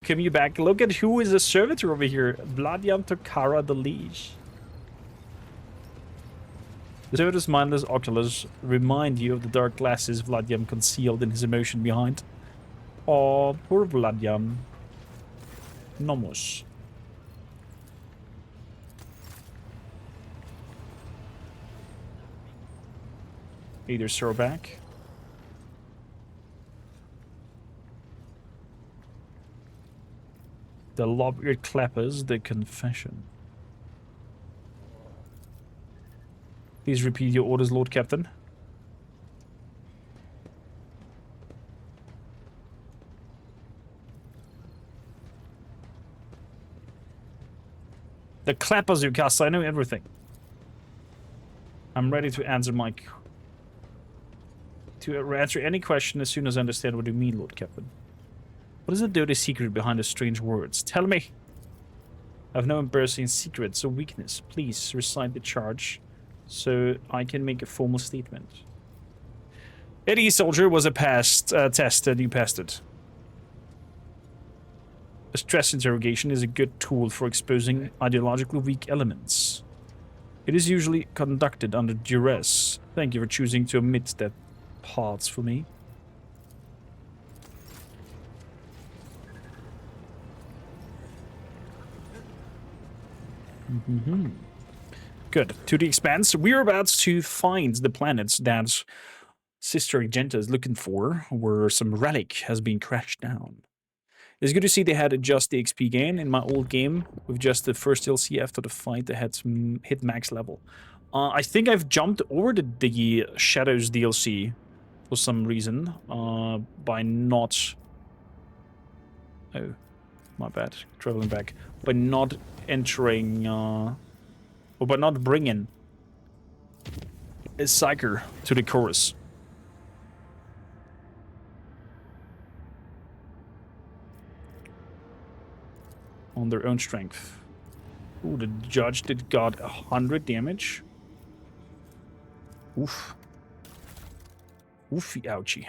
welcome you back. Look at who is a servitor over here. Vladiam Tokara the Liege. The servitor's mindless oculars remind you of the dark glasses Vladiam concealed in his emotion behind. Oh, poor Vladiam. Nomos. Either throw back. The lop-eared clappers, the confession. Please repeat your orders, Lord Captain. The clappers, Yukasa, I know everything. I'm ready to answer answer any question as soon as I understand what you mean, Lord Captain. What is the dirty secret behind the strange words? Tell me! I have no embarrassing secrets or weakness. Please recite the charge so I can make a formal statement. Any soldier was a test and you passed it. A stress interrogation is a good tool for exposing ideologically weak elements. It is usually conducted under duress. Thank you for choosing to omit that part for me. Good. To the Expanse, we're about to find the planets that Sister Argenta is looking for, where some relic has been crashed down. It's good to see they had adjust the XP gain. In my old game, with just the first DLC after the fight, they had to hit max level. I think I've jumped over the Shadows DLC for some reason, by not... Oh, my bad. Traveling back. By not entering... or by not bringing a Psyker to the chorus. On their own strength. Ooh, the judge got 100 damage. Oof. Oofy ouchie.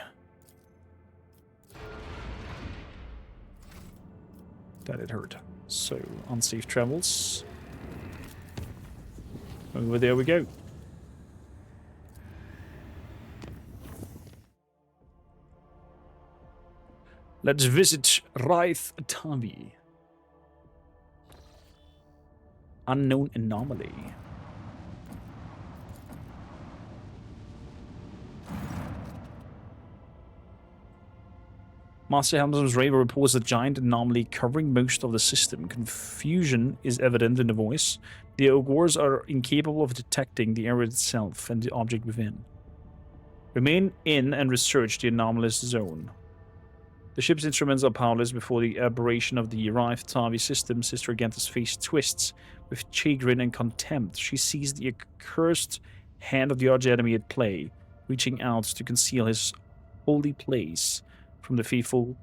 That it hurt. So, unsafe travels. Over there we go. Let's visit Raith Tavi. Unknown anomaly. Master Helmsman's Raver reports a giant anomaly covering most of the system. Confusion is evident in the voice. The Ogors are incapable of detecting the area itself and the object within. Remain in and research the anomalous zone. The ship's instruments are powerless before the aberration of the Raith Tavi system. Sister Argenta's face twists with chagrin and contempt. She sees the accursed hand of the arch enemy at play, reaching out to conceal his holy place from the faithful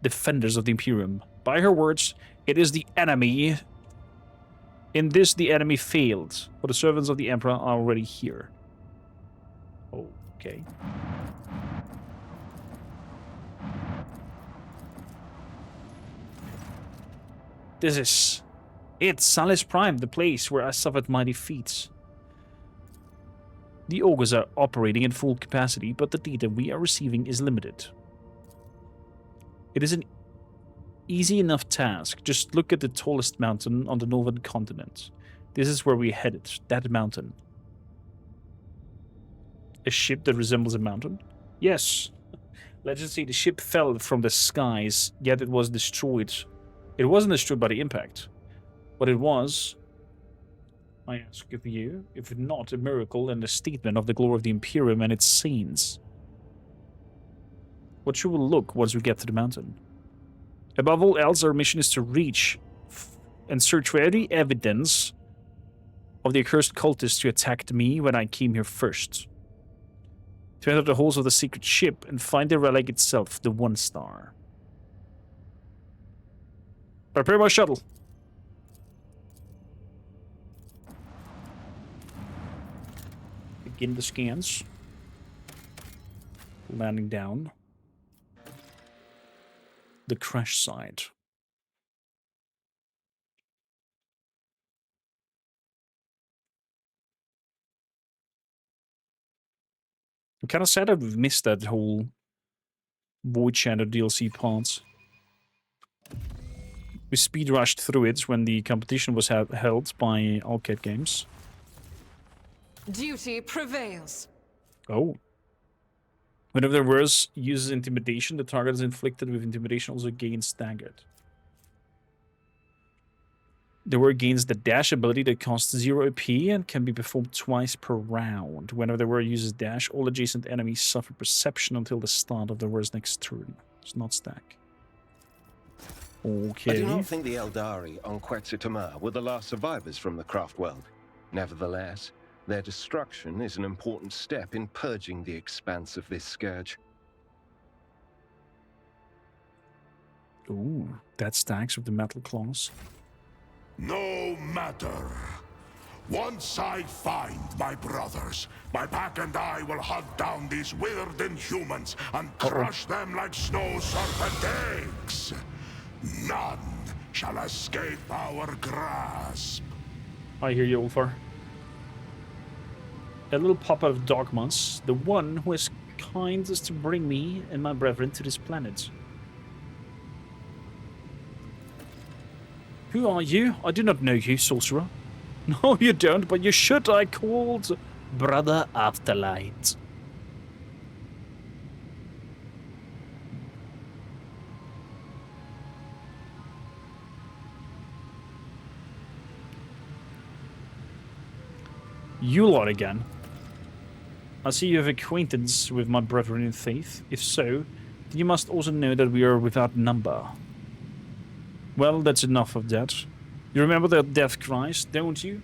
defenders of the Imperium. By her words, it is the enemy. In this, the enemy failed, for the servants of the Emperor are already here. Okay. This is it, Salis Prime, the place where I suffered my defeats. The Ogres are operating at full capacity, but the data we are receiving is limited. It is an easy enough task. Just look at the tallest mountain on the northern continent. This is where we headed, that mountain. A ship that resembles a mountain? Yes. Let's just see, the ship fell from the skies, yet it was destroyed. It wasn't destroyed by the impact. What it was, I ask of you, if not a miracle and a statement of the glory of the Imperium and its saints. What should we look once we get to the mountain? Above all else, our mission is to reach and search for any evidence of the accursed cultists who attacked me when I came here first. To enter the halls of the secret ship and find the relic itself, the One Star. Prepare my shuttle. Begin the scans. Landing down. The crash site. kind of sad that we've missed that whole Void Shadow DLC part. We speed rushed through it when the competition was held by Arcade Games. Duty prevails. Oh. Whenever the verse uses intimidation, the target is inflicted with intimidation also gains staggered. The word gains the dash ability that costs 0 AP and can be performed twice per round. Whenever the word uses dash, all adjacent enemies suffer perception until the start of the word's next turn. It's not stack. Okay. I do not think the Eldari on Quetzalcoatl were the last survivors from the craft world. Nevertheless, their destruction is an important step in purging the expanse of this scourge. Ooh, that stacks with the metal claws. No matter. Once I find my brothers, my pack and I will hunt down these weird inhumans and crush them like snow serpent eggs. None shall escape our grasp. I hear you, Ulfar. A little pup of dogmas, the one who is kind as to bring me and my brethren to this planet. Who are you? I do not know you, sorcerer. No, you don't, but you should. I called Brother Afterlight. You lot again. I see you have acquaintance with my brethren in faith. If so, then you must also know that we are without number. Well, that's enough of that. You remember their death cries, don't you?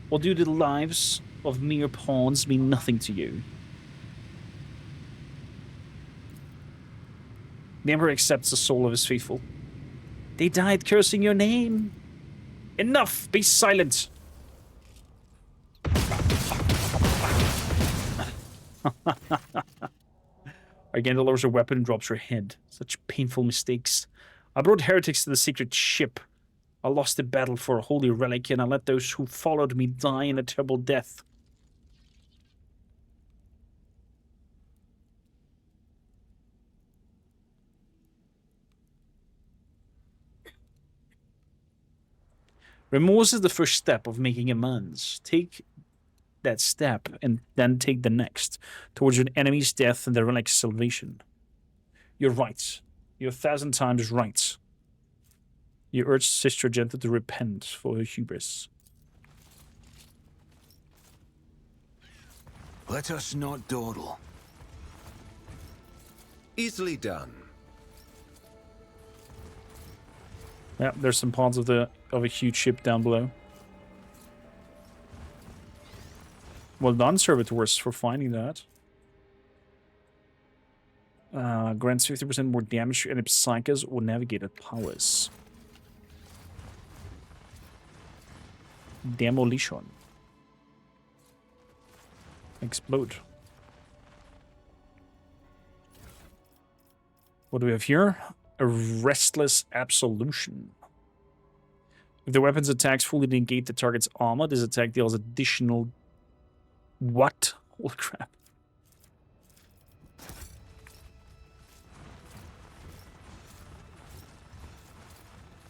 Or do the lives of mere pawns mean nothing to you? The Emperor accepts the soul of his faithful. They died cursing your name. Enough! Be silent! Argenta lowers her weapon and drops her head. Such painful mistakes. I brought heretics to the secret ship. I lost the battle for a holy relic, and I let those who followed me die in a terrible death. Remorse is the first step of making amends. Take that step, and then take the next, towards your enemy's death and the relic's salvation. You're right. You're 1,000 times right. You urged Sister Argenta to repent for her hubris. Let us not dawdle. Easily done. Yeah, there's some parts of a huge ship down below. Well done, servitors, for finding that. Grants 50% more damage to any psychers or navigated powers. Demolition. Explode. What do we have here? A restless absolution. If the weapon's attacks fully negate the target's armor, this attack deals additional... What? Holy crap.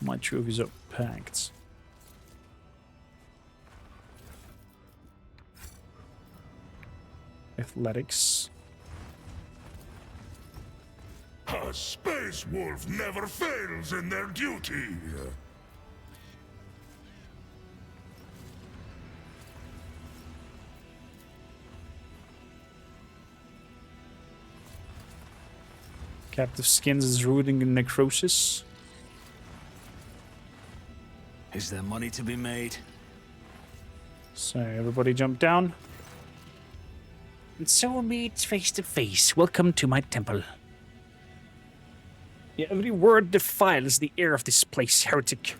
My trophies are packed. Athletics. A space wolf never fails in their duty. Captive skins is rooting in necrosis. Is there money to be made? So everybody jump down. And so we meet face to face. Welcome to my temple. Yeah, every word defiles the air of this place, heretic.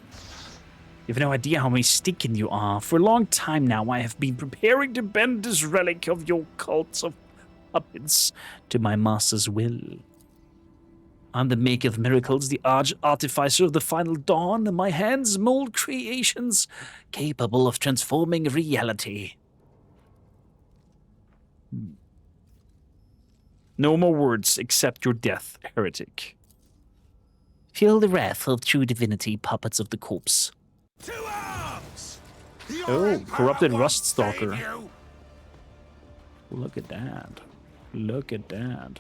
You have no idea how mistaken you are. For a long time now, I have been preparing to bend this relic of your cult of puppets to my master's will. I'm the maker of miracles, the artificer of the final dawn, and my hands mold creations capable of transforming reality. No more words, accept your death, heretic. Feel the wrath of true divinity, puppets of the corpse. To arms! Your Oh, Emperor corrupted won't Rust Stalker. save you. Look at that. Look at that.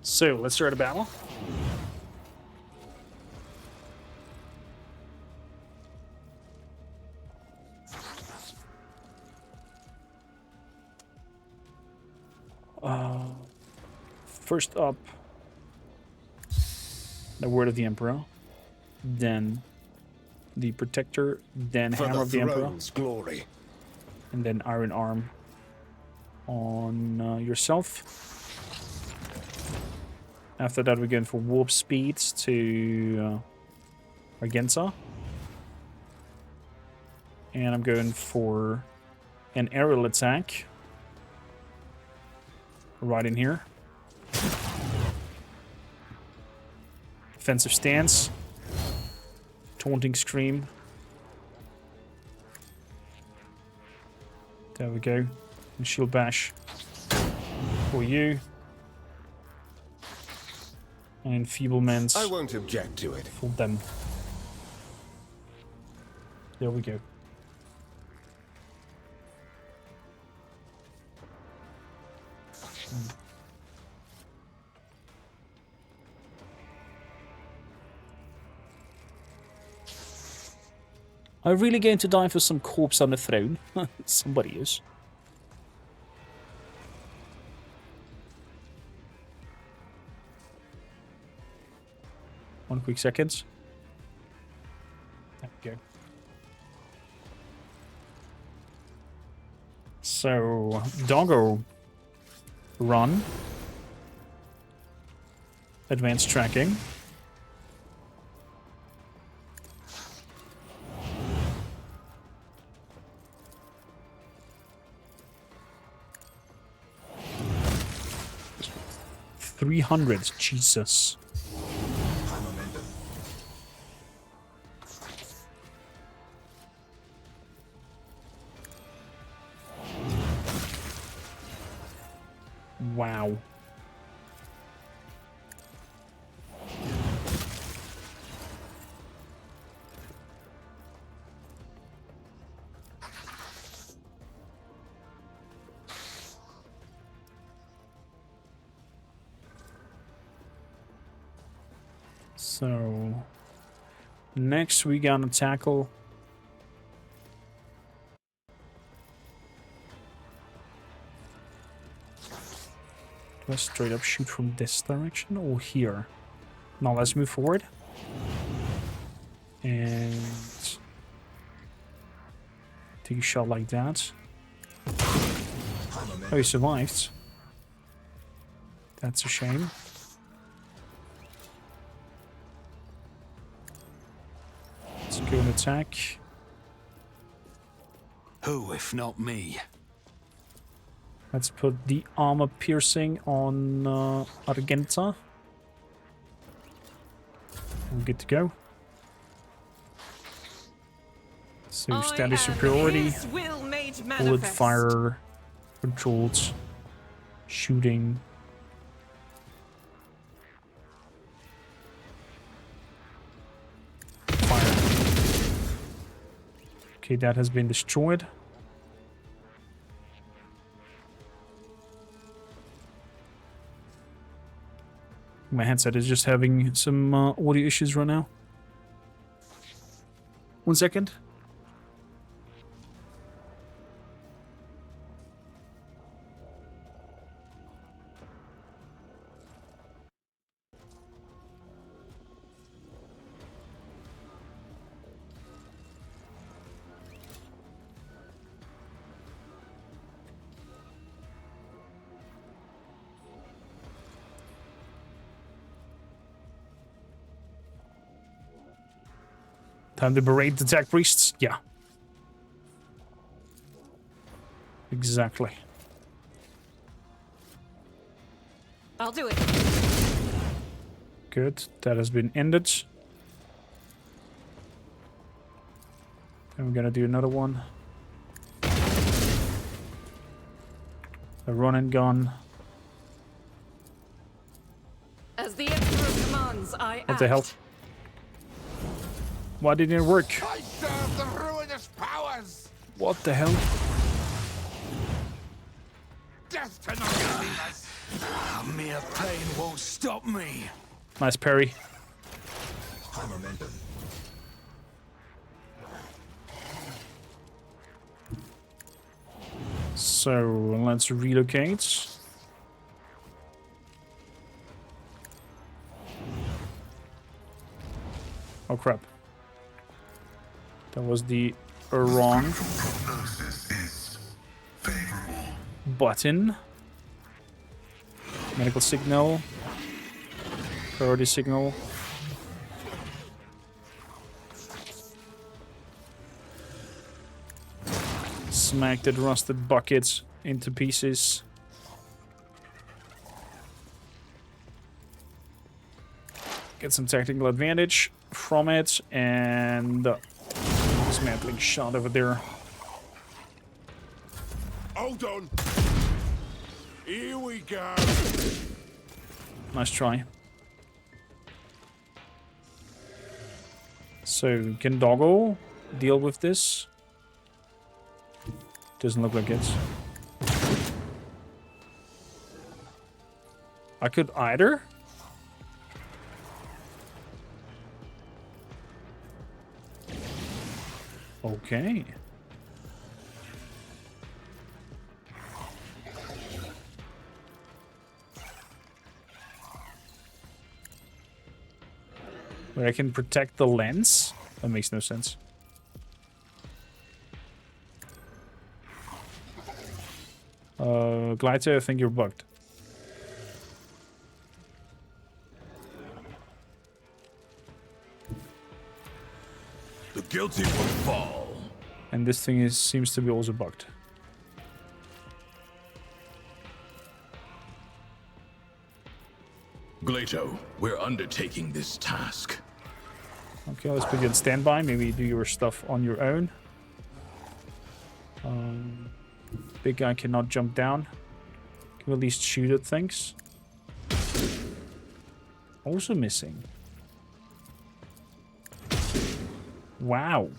So, let's start a battle. First up, the Word of the Emperor, then the Protector, then For Hammer of the Emperor, glory. and then Iron Arm on yourself. After that, we're going for Warp Speed to Argenta. And I'm going for an aerial attack right in here. Defensive stance. Taunting Scream. There we go. And Shield Bash for you. And Enfeeblement I won't object to it. for them. There we go. Are we really going to die for some corpse on the throne? Somebody is. One quick second. There we go. So, Doggo. Run. Advanced tracking. $300, Jesus. Wow. So, next we gonna tackle do I straight up shoot from this direction or here? Now let's move forward. And take a shot like that. Oh, he survived. That's a shame. Let's go and attack. Who, if not me? Let's put the armor piercing on Argenta. We're good to go. So standard superiority, bullet fire, controlled shooting. Fire. Okay, that has been destroyed. My headset is just having some audio issues right now. 1 second. Time to berate the tech priests? Yeah. Exactly. I'll do it. Good. That has been ended. And we're gonna do another one. A run and gun. As the Emperor commands, I act. What the hell? Why didn't it work? I serve the ruinous powers! What the hell? Death cannot deceive us! Mere pain won't stop me. Nice parry. High momentum. So let's relocate. Oh crap. That was the wrong button. Medical signal. Priority signal. Smack that rusted bucket into pieces. Get some tactical advantage from it, and dismantling shot over there. Hold on! Here we go! Nice try. So, can Doggo deal with this? Doesn't look like it. I could either. Okay. But I can protect the lens? That makes no sense. Glyta, I think you're bugged. The guilty will fall. And this thing seems to be also bugged. Glato, we're undertaking this task. Okay, let's put you on standby. Maybe do your stuff on your own. Big guy cannot jump down. Can at least shoot at things. Also missing. Wow.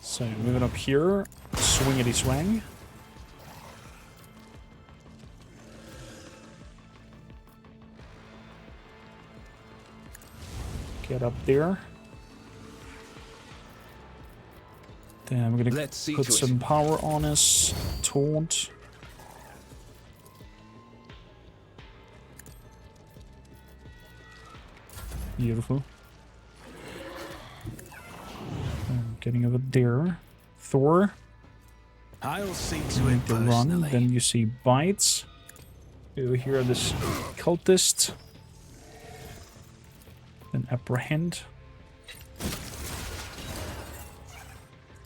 So moving up here, swingity swang. Get up there. Then we're gonna put some power on us. Taunt. Beautiful. Getting over there. Thor. I'll see to it The run. personally. Then you see bites. Over here, this cultist. Then apprehend.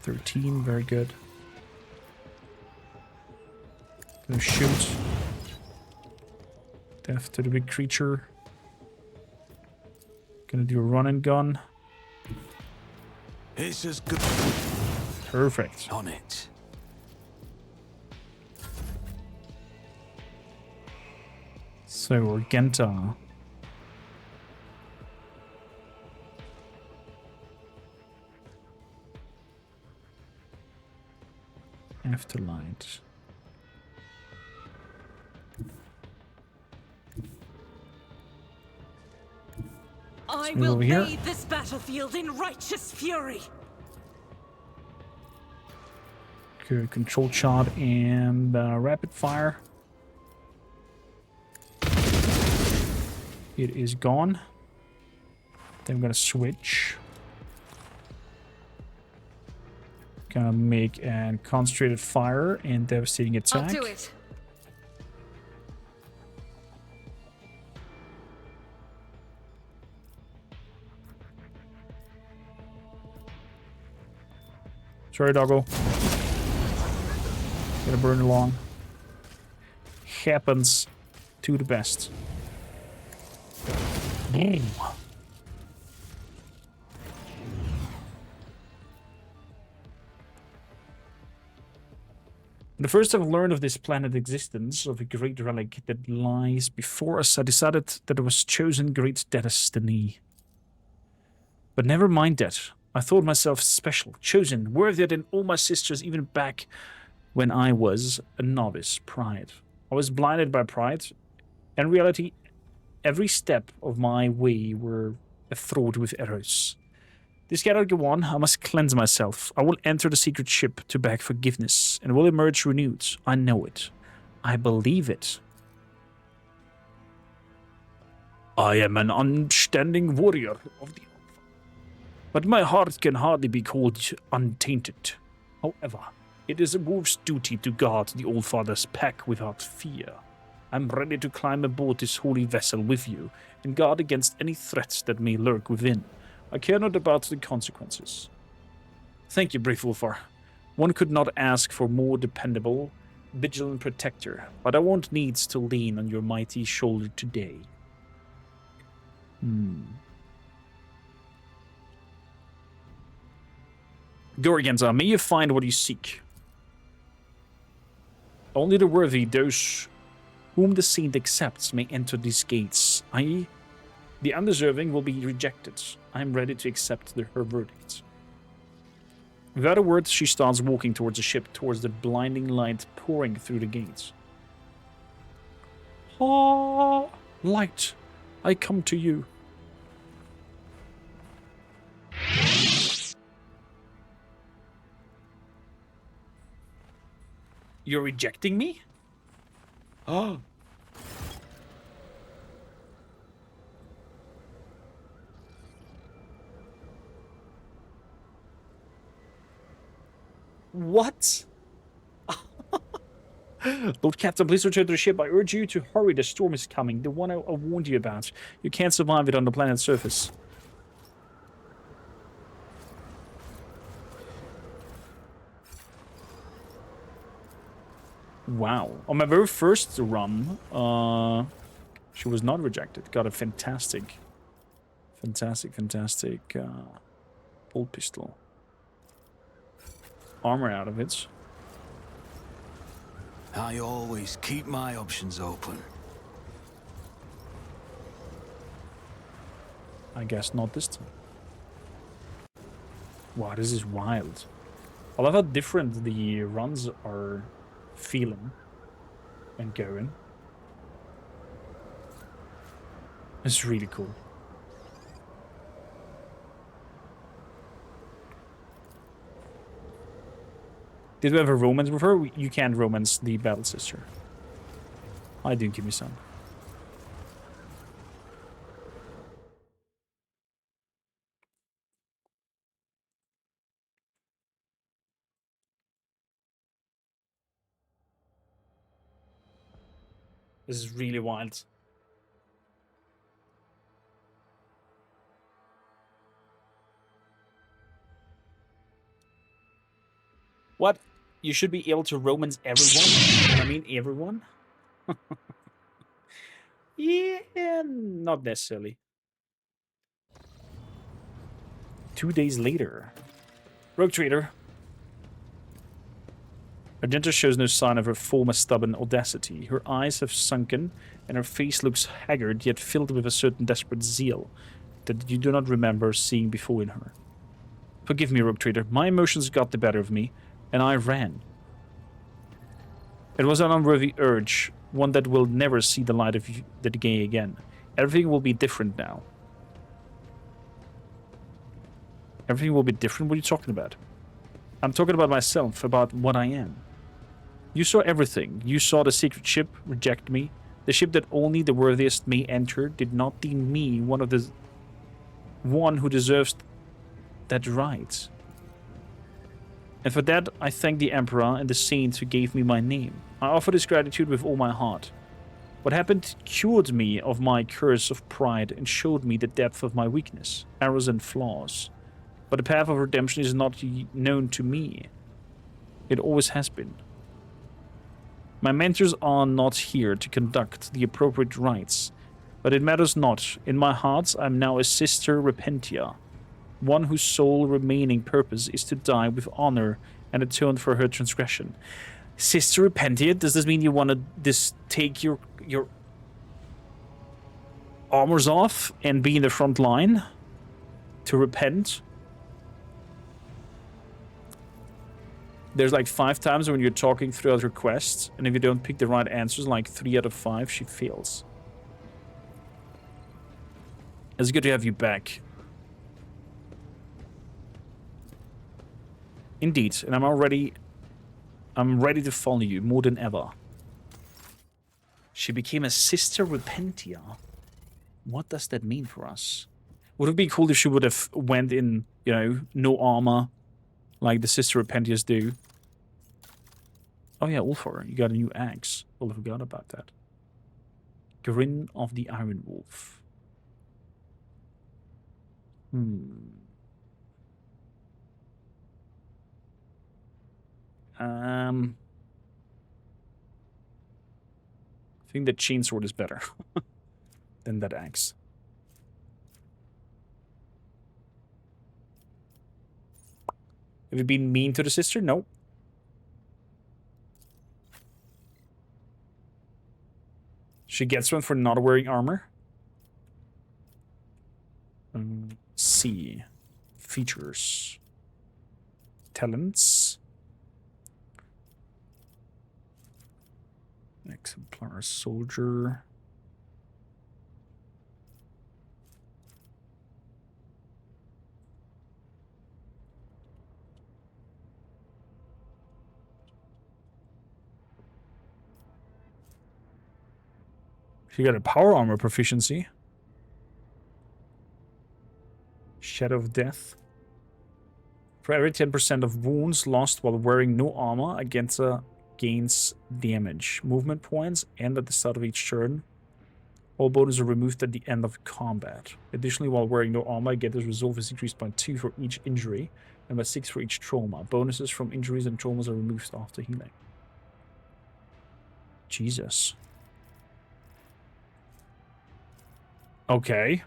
13, very good. Gonna shoot. Death to the big creature. Gonna do a run and gun. It's as good Perfect. on it. So, Argenta. Afterlight. I move will over here. bathe this battlefield in righteous fury. Good control shot and rapid fire. It is gone. Then I'm gonna switch. Gonna make a concentrated fire and devastating attack. I'll do it. Sorry, doggo. Gonna burn along. Happens to the best. Boom. The first I've learned of this planet's existence, of a great relic that lies before us, I decided that it was chosen great destiny. But never mind that. I thought myself special, chosen, worthier than all my sisters, even back when I was a novice. Pride. I was blinded by pride. In reality, every step of my way were fraught with errors. This cannot go on. I must cleanse myself. I will enter the secret ship to beg forgiveness and will emerge renewed. I know it. I believe it. I am an unstanding warrior of the Alpha, but my heart can hardly be called untainted. However, it is a wolf's duty to guard the Allfather's pack without fear. I'm ready to climb aboard this holy vessel with you and guard against any threats that may lurk within. I care not about the consequences. Thank you, brave Wolfar. One could not ask for more dependable, vigilant protector, but I won't need to lean on your mighty shoulder today. Go, Argenta, may you find what you seek. Only the worthy, those whom the saint accepts, may enter these gates. The undeserving will be rejected. I am ready to accept her verdict. Without a word, she starts walking towards the ship, towards the blinding light pouring through the gates. Ah, light, I come to you. You're rejecting me? Oh. What? Lord Captain, please return to the ship. I urge you to hurry. The storm is coming. The one I warned you about. You can't survive it on the planet's surface. Wow. On my very first run, she was not rejected. Got a fantastic bolt pistol. Armor out of it. I always keep my options open. I guess not this time. Wow, this is wild. I love how different the runs are feeling and going. It's really cool. Did we have a romance with her? You can't romance the battle sister. I do, give me some. This is really wild. What? You should be able to romance everyone? I mean, everyone? Yeah, not necessarily. 2 days later. Rogue Trader. Argenta shows no sign of her former stubborn audacity. Her eyes have sunken, and her face looks haggard, yet filled with a certain desperate zeal that you do not remember seeing before in her. Forgive me, Rogue Trader. My emotions got the better of me, and I ran. It was an unworthy urge, one that will never see the light of the day again. Everything will be different now. Everything will be different? What are you talking about? I'm talking about myself, about what I am. You saw everything. You saw the secret ship reject me. The ship that only the worthiest may enter did not deem me one who deserves that right. And for that, I thank the Emperor and the saints who gave me my name. I offer this gratitude with all my heart. What happened cured me of my curse of pride and showed me the depth of my weakness, errors and flaws. But the path of redemption is not known to me. It always has been. My mentors are not here to conduct the appropriate rites, but it matters not. In my heart, I'm now a Sister Repentia, one whose sole remaining purpose is to die with honor and atone for her transgression. Sister Repentia, does this mean you want to just take your armors off and be in the front line to repent? There's like 5 times when you're talking throughout her quest, and if you don't pick the right answers, like 3 out of 5, she fails. It's good to have you back. Indeed, and I'm ready to follow you more than ever. She became a Sister Repentia. What does that mean for us? Would it be cool if she would have went in, you know, no armor, like the Sister Repentias do? Oh yeah, Ulfar, you got a new axe. Well, I forgot about that. Grin of the Iron Wolf. I think the chainsword is better than that axe. Have you been mean to the sister? No. She gets one for not wearing armor. C. Features. Talents. Exemplar soldier. She got a power armor proficiency. Shadow of Death. For every 10% of wounds lost while wearing no armor, Argenta gains damage, movement points, and at the start of each turn. All bonuses are removed at the end of combat. Additionally, while wearing no armor, Argenta's resolve is increased by 2 for each injury and by 6 for each trauma. Bonuses from injuries and traumas are removed after healing. Jesus. Okay.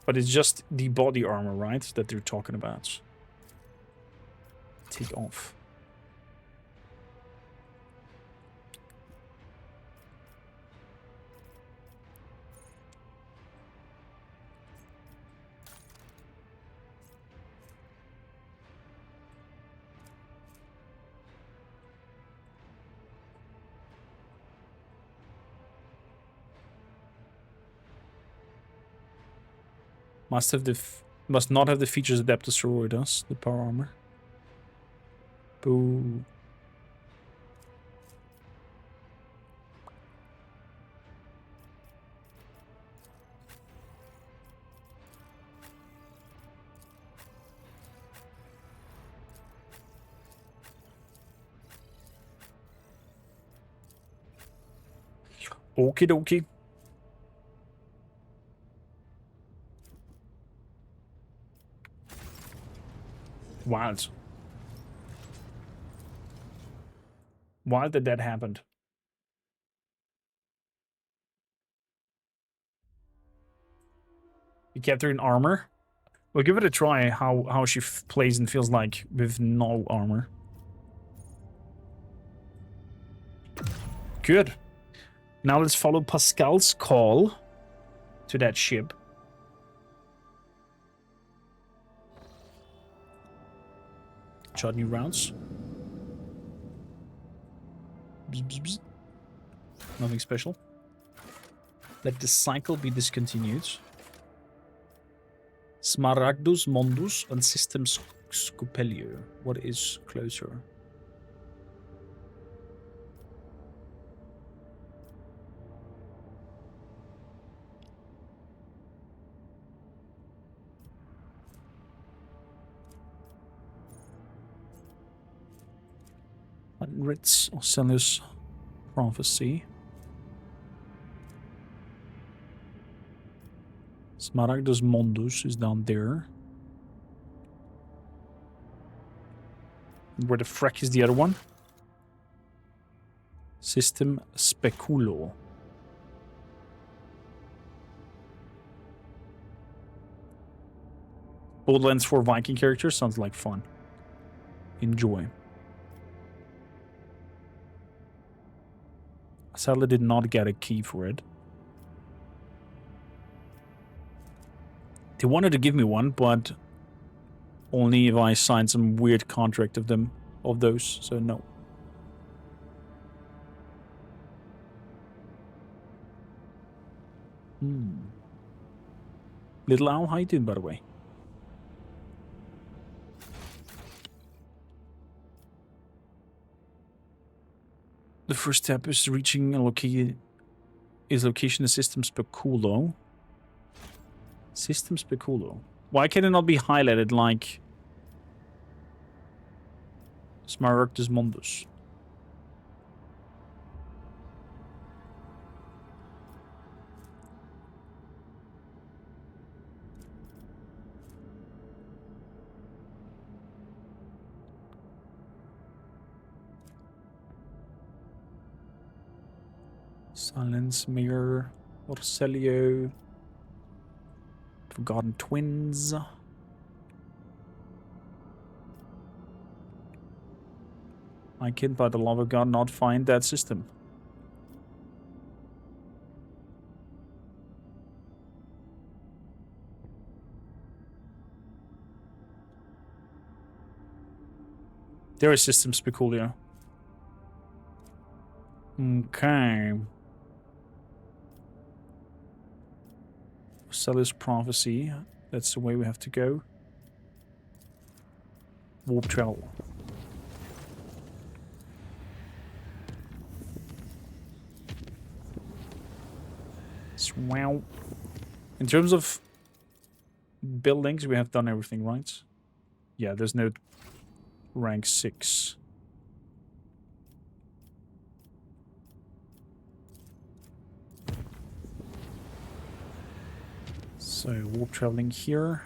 But it's just the body armor, right, that they're talking about. Take off. Must not have the features Adeptus Soror does, the power armor. Boo. Okie dokie. Wild. Wild that happened. You kept her in armor? We'll give it a try how she plays and feels like with no armor. Good. Now let's follow Pascal's call to that ship. Chart new routes. Bzz, bzz, bzz. Nothing special. Let the cycle be discontinued. Smaragdus Mondus and System Scopelio. What is closer? Ritz Ocellus Prophecy. Smaragdus Mondus is down there. Where the frack is the other one? System Speculo. Borderlands 4 Viking characters sounds like fun. Enjoy. Sadly did not get a key for it. They wanted to give me one, but only if I signed some weird contract of them, of those, so no. Little Owl, how you doing, by the way? The first step is reaching a location of System Speculo. System Speculo. Why can it not be highlighted like Smaragdus Mondus? Silence, Mirror, Orselio, Forgotten Twins. I can, by the love of God, not find that system. There is System Speculo. Okay. Seller's Prophecy. That's the way we have to go. Warp Travel. Wow. In terms of buildings, we have done everything, right? Yeah, there's no rank 6. So, warp traveling here.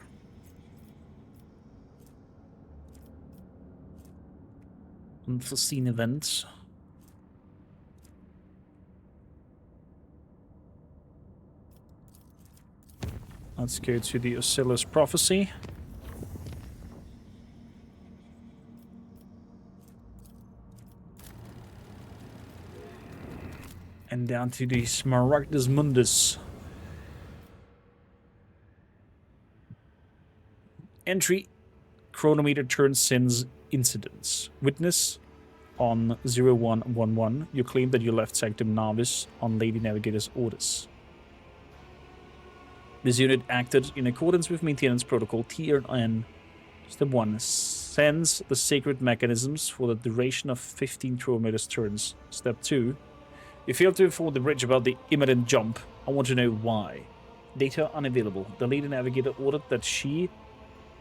Unforeseen events. Let's go to the Osiris Prophecy. And down to the Smaragdus Mundus. Entry. Chronometer turns since incidents. Witness. On 0111, you claim that you left Sanctum Navis on Lady Navigator's orders. This unit acted in accordance with Maintenance Protocol TRN. Step 1. Sends the sacred mechanisms for the duration of 15 chronometers turns. Step 2. You failed to inform the bridge about the imminent jump. I want to know why. Data unavailable. The Lady Navigator ordered that she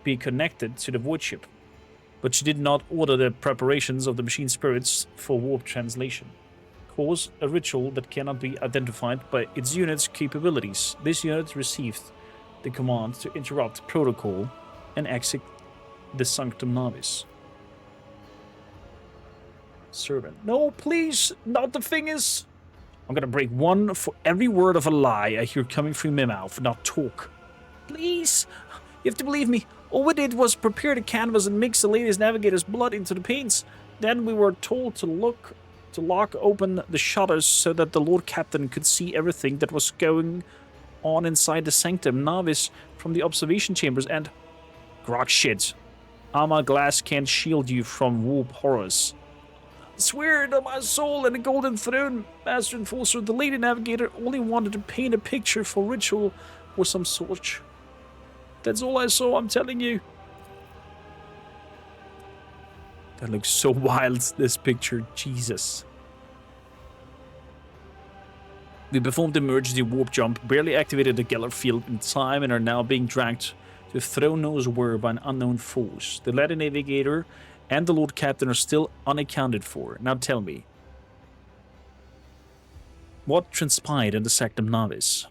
be connected to the void ship, but she did not order the preparations of the machine spirits for warp translation. Cause a ritual that cannot be identified by its unit's capabilities. This unit received the command to interrupt protocol and exit the Sanctum Navis. Servant. No, please, not the thing is. I'm gonna break one for every word of a lie I hear coming from my mouth, not talk. Please, you have to believe me. All we did was prepare the canvas and mix the Lady's Navigator's blood into the paints. Then we were told to lock open the shutters so that the Lord Captain could see everything that was going on inside the Sanctum Navis from the observation chambers and... Grog shit. Armor glass can't shield you from warp horrors. I swear it on my soul and the Golden Throne, Master Enforcer, the Lady Navigator only wanted to paint a picture for ritual or some sort. That's all I saw, I'm telling you. That looks so wild, this picture. Jesus. We performed the emergency warp jump, barely activated the Geller field in time, and are now being dragged to throne knows where by an unknown force. The Lady Navigator and the Lord Captain are still unaccounted for. Now tell me, what transpired in the Sanctum Navis?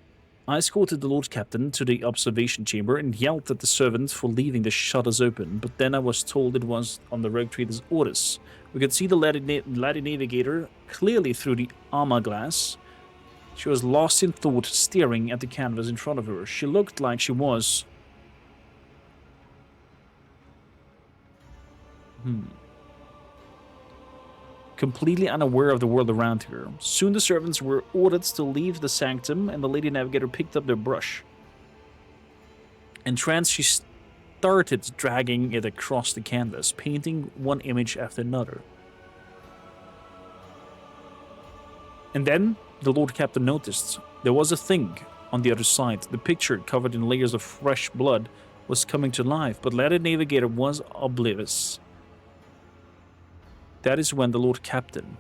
I escorted the Lord Captain to the observation chamber and yelled at the servant for leaving the shutters open, but then I was told it was on the rogue trader's orders. We could see the lady navigator clearly through the armor glass. She was lost in thought, staring at the canvas in front of her. She looked like she was... completely unaware of the world around her. Soon the servants were ordered to leave the sanctum, and the lady navigator picked up their brush. Entranced, she started dragging it across the canvas, painting one image after another. And then the Lord Captain noticed there was a thing on the other side. The picture, covered in layers of fresh blood, was coming to life, but Lady Navigator was oblivious. That is when the Lord Captain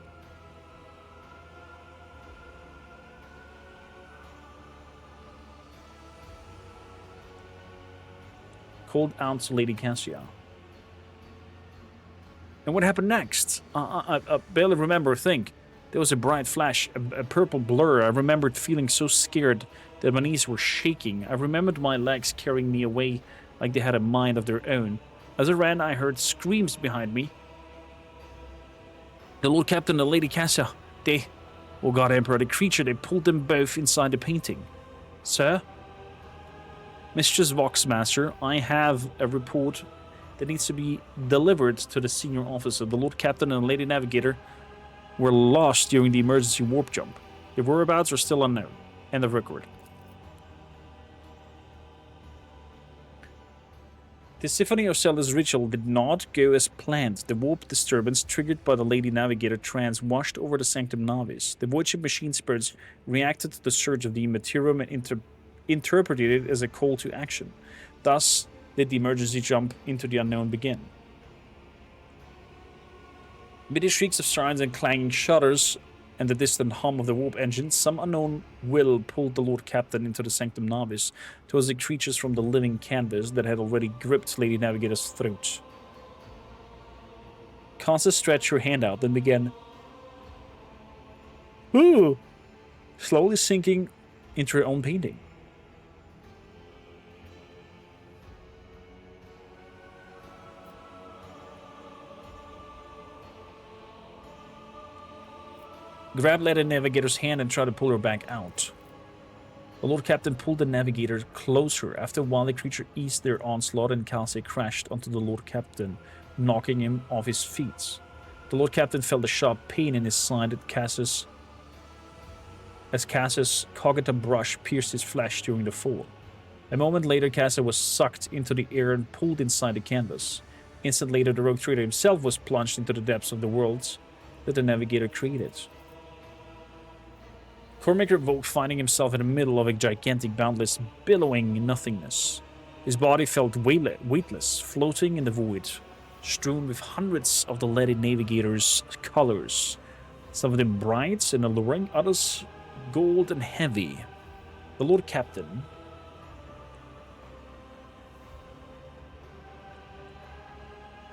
called out to Lady Cassia. And what happened next? I barely remember a thing. There was a bright flash, a purple blur. I remembered feeling so scared that my knees were shaking. I remembered my legs carrying me away like they had a mind of their own. As I ran, I heard screams behind me. The Lord Captain and Lady Cassia, they... Oh God, Emperor, the creature, they pulled them both inside the painting. Sir? Mistress Voxmaster, I have a report that needs to be delivered to the senior officer. The Lord Captain and Lady Navigator were lost during the emergency warp jump. Their whereabouts are still unknown. End of record. The Symphony of Zelda's ritual did not go as planned. The warp disturbance triggered by the Lady Navigator trance washed over the Sanctum Navis. The void ship machine spirits reacted to the surge of the materium and interpreted it as a call to action. Thus did the emergency jump into the unknown begin. Amid the shrieks of sirens and clanging shutters and the distant hum of the warp engine, some unknown will pulled the Lord Captain into the Sanctum Navis towards the creatures from the living canvas that had already gripped Lady Navigator's throat. Cassia stretched her hand out and began slowly sinking into her own painting. Grabbed Lady Navigator's hand and tried to pull her back out. The Lord Captain pulled the Navigator closer. After a while, the creature eased their onslaught and Cassia crashed onto the Lord Captain, knocking him off his feet. The Lord Captain felt a sharp pain in his side as Cassia's Cogita brush pierced his flesh during the fall. A moment later, Cassia was sucked into the air and pulled inside the canvas. Instant later, the rogue trader himself was plunged into the depths of the worlds that the Navigator created. Kormakr awoke, finding himself in the middle of a gigantic, boundless, billowing nothingness. His body felt weightless, floating in the void, strewn with hundreds of the Lady Navigator's colors. Some of them bright and alluring, others gold and heavy. The Lord Captain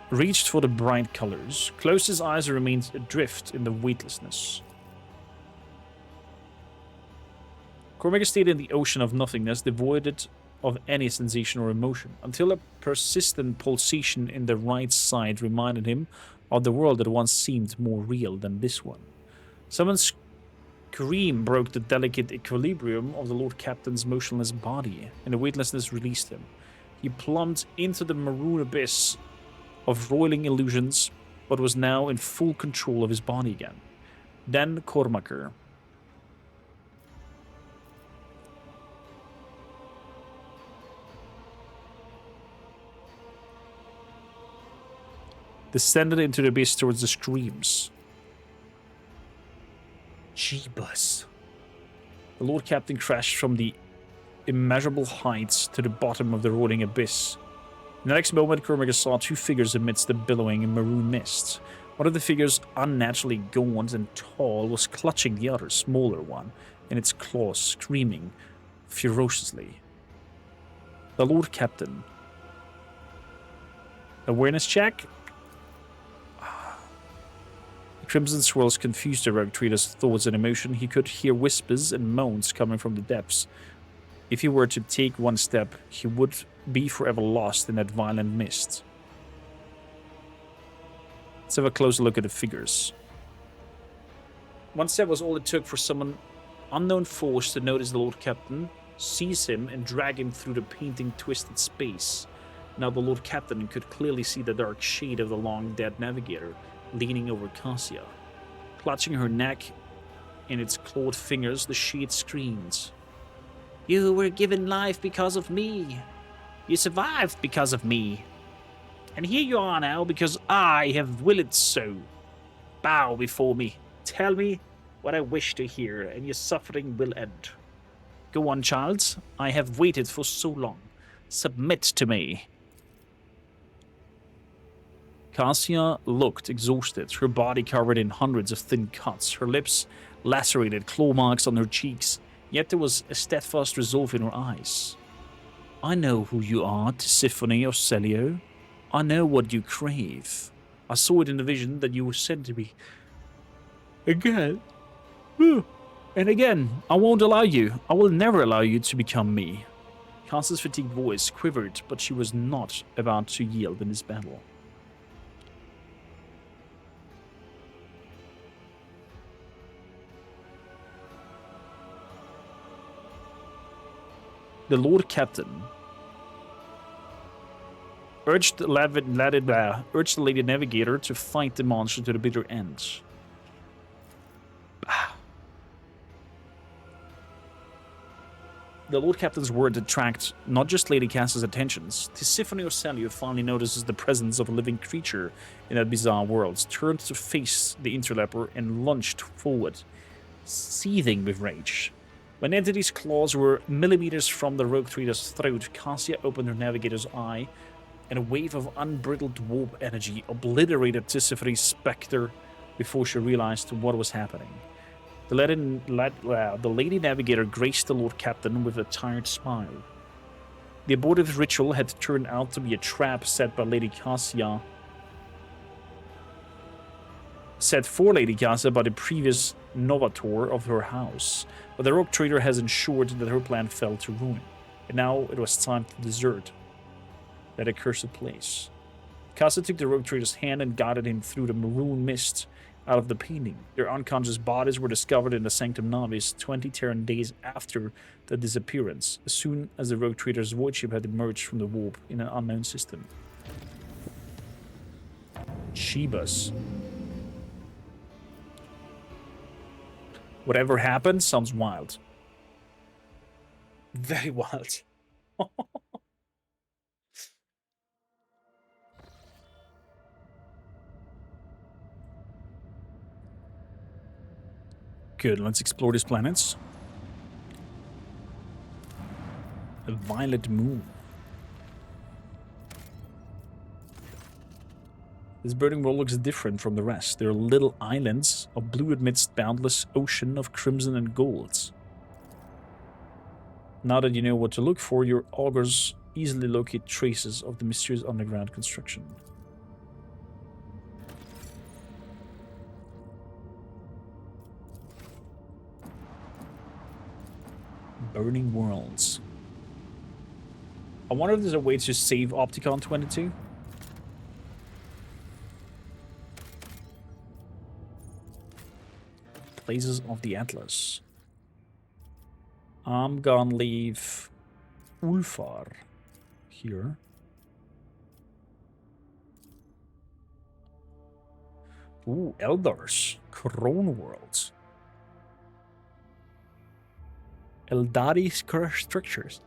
reached for the bright colors, closed his eyes and remained adrift in the weightlessness. Kormakr stayed in the ocean of nothingness, devoid of any sensation or emotion, until a persistent pulsation in the right side reminded him of the world that once seemed more real than this one. Someone's scream broke the delicate equilibrium of the Lord Captain's motionless body, and the weightlessness released him. He plumbed into the maroon abyss of roiling illusions, but was now in full control of his body again. Then Kormakr descended into the abyss towards the screams. Jeebus. The Lord Captain crashed from the immeasurable heights to the bottom of the rolling abyss. In the next moment, Kormakr saw two figures amidst the billowing maroon mist. One of the figures, unnaturally gaunt and tall, was clutching the other, smaller one, in its claws, screaming ferociously. The Lord Captain. Awareness check? Crimson swirls confused the rogue trader's thoughts and emotion. He could hear whispers and moans coming from the depths. If he were to take one step, he would be forever lost in that violent mist. Let's have a closer look at the figures. One step was all it took for some unknown force to notice the Lord Captain, seize him, and drag him through the painting twisted space. Now the Lord Captain could clearly see the dark shade of the long-dead navigator leaning over Cassia. Clutching her neck in its clawed fingers, the shade screamed. You were given life because of me. You survived because of me. And here you are now because I have willed it so. Bow before me. Tell me what I wish to hear, and your suffering will end. Go on, child. I have waited for so long. Submit to me. Cassia looked exhausted, her body covered in hundreds of thin cuts, her lips lacerated, claw marks on her cheeks, yet there was a steadfast resolve in her eyes. I know who you are, Tisiphone of Celio. I know what you crave. I saw it in the vision that you were sent to me. Again. And again, I won't allow you. I will never allow you to become me. Cassia's fatigued voice quivered, but she was not about to yield in this battle. The Lord Captain urged the Lady Navigator to fight the monster to the bitter end. The Lord Captain's word attracted not just Lady Cassia's attentions. Tisiphone Celio finally notices the presence of a living creature in that bizarre world, turned to face the interloper and lunged forward, seething with rage. When Entity's claws were millimeters from the rogue trader's throat, Cassia opened her navigator's eye, and a wave of unbridled warp energy obliterated Tisiphone's specter before she realized what was happening. The Lady Navigator graced the Lord Captain with a tired smile. The abortive ritual had turned out to be a trap set for Lady Cassia by the previous novator of her house, but the rogue trader has ensured that her plan fell to ruin, and now it was time to desert that accursed place. Cassia took the rogue trader's hand and guided him through the maroon mist out of the painting. Their unconscious bodies were discovered in the Sanctum Navis 20 Terran days after the disappearance, as soon as the rogue trader's void ship had emerged from the warp in an unknown system. Shebas. Whatever happened sounds wild. Very wild. Good, let's explore these planets. A violet moon. This burning world looks different from the rest. There are little islands of blue amidst boundless ocean of crimson and gold. Now that you know what to look for, your augurs easily locate traces of the mysterious underground construction. Burning worlds. I wonder if there's a way to save Opticon 22. Places of the Atlas. I'm gonna leave Ulfar here. Ooh, Eldars. Crone worlds. Eldari structures.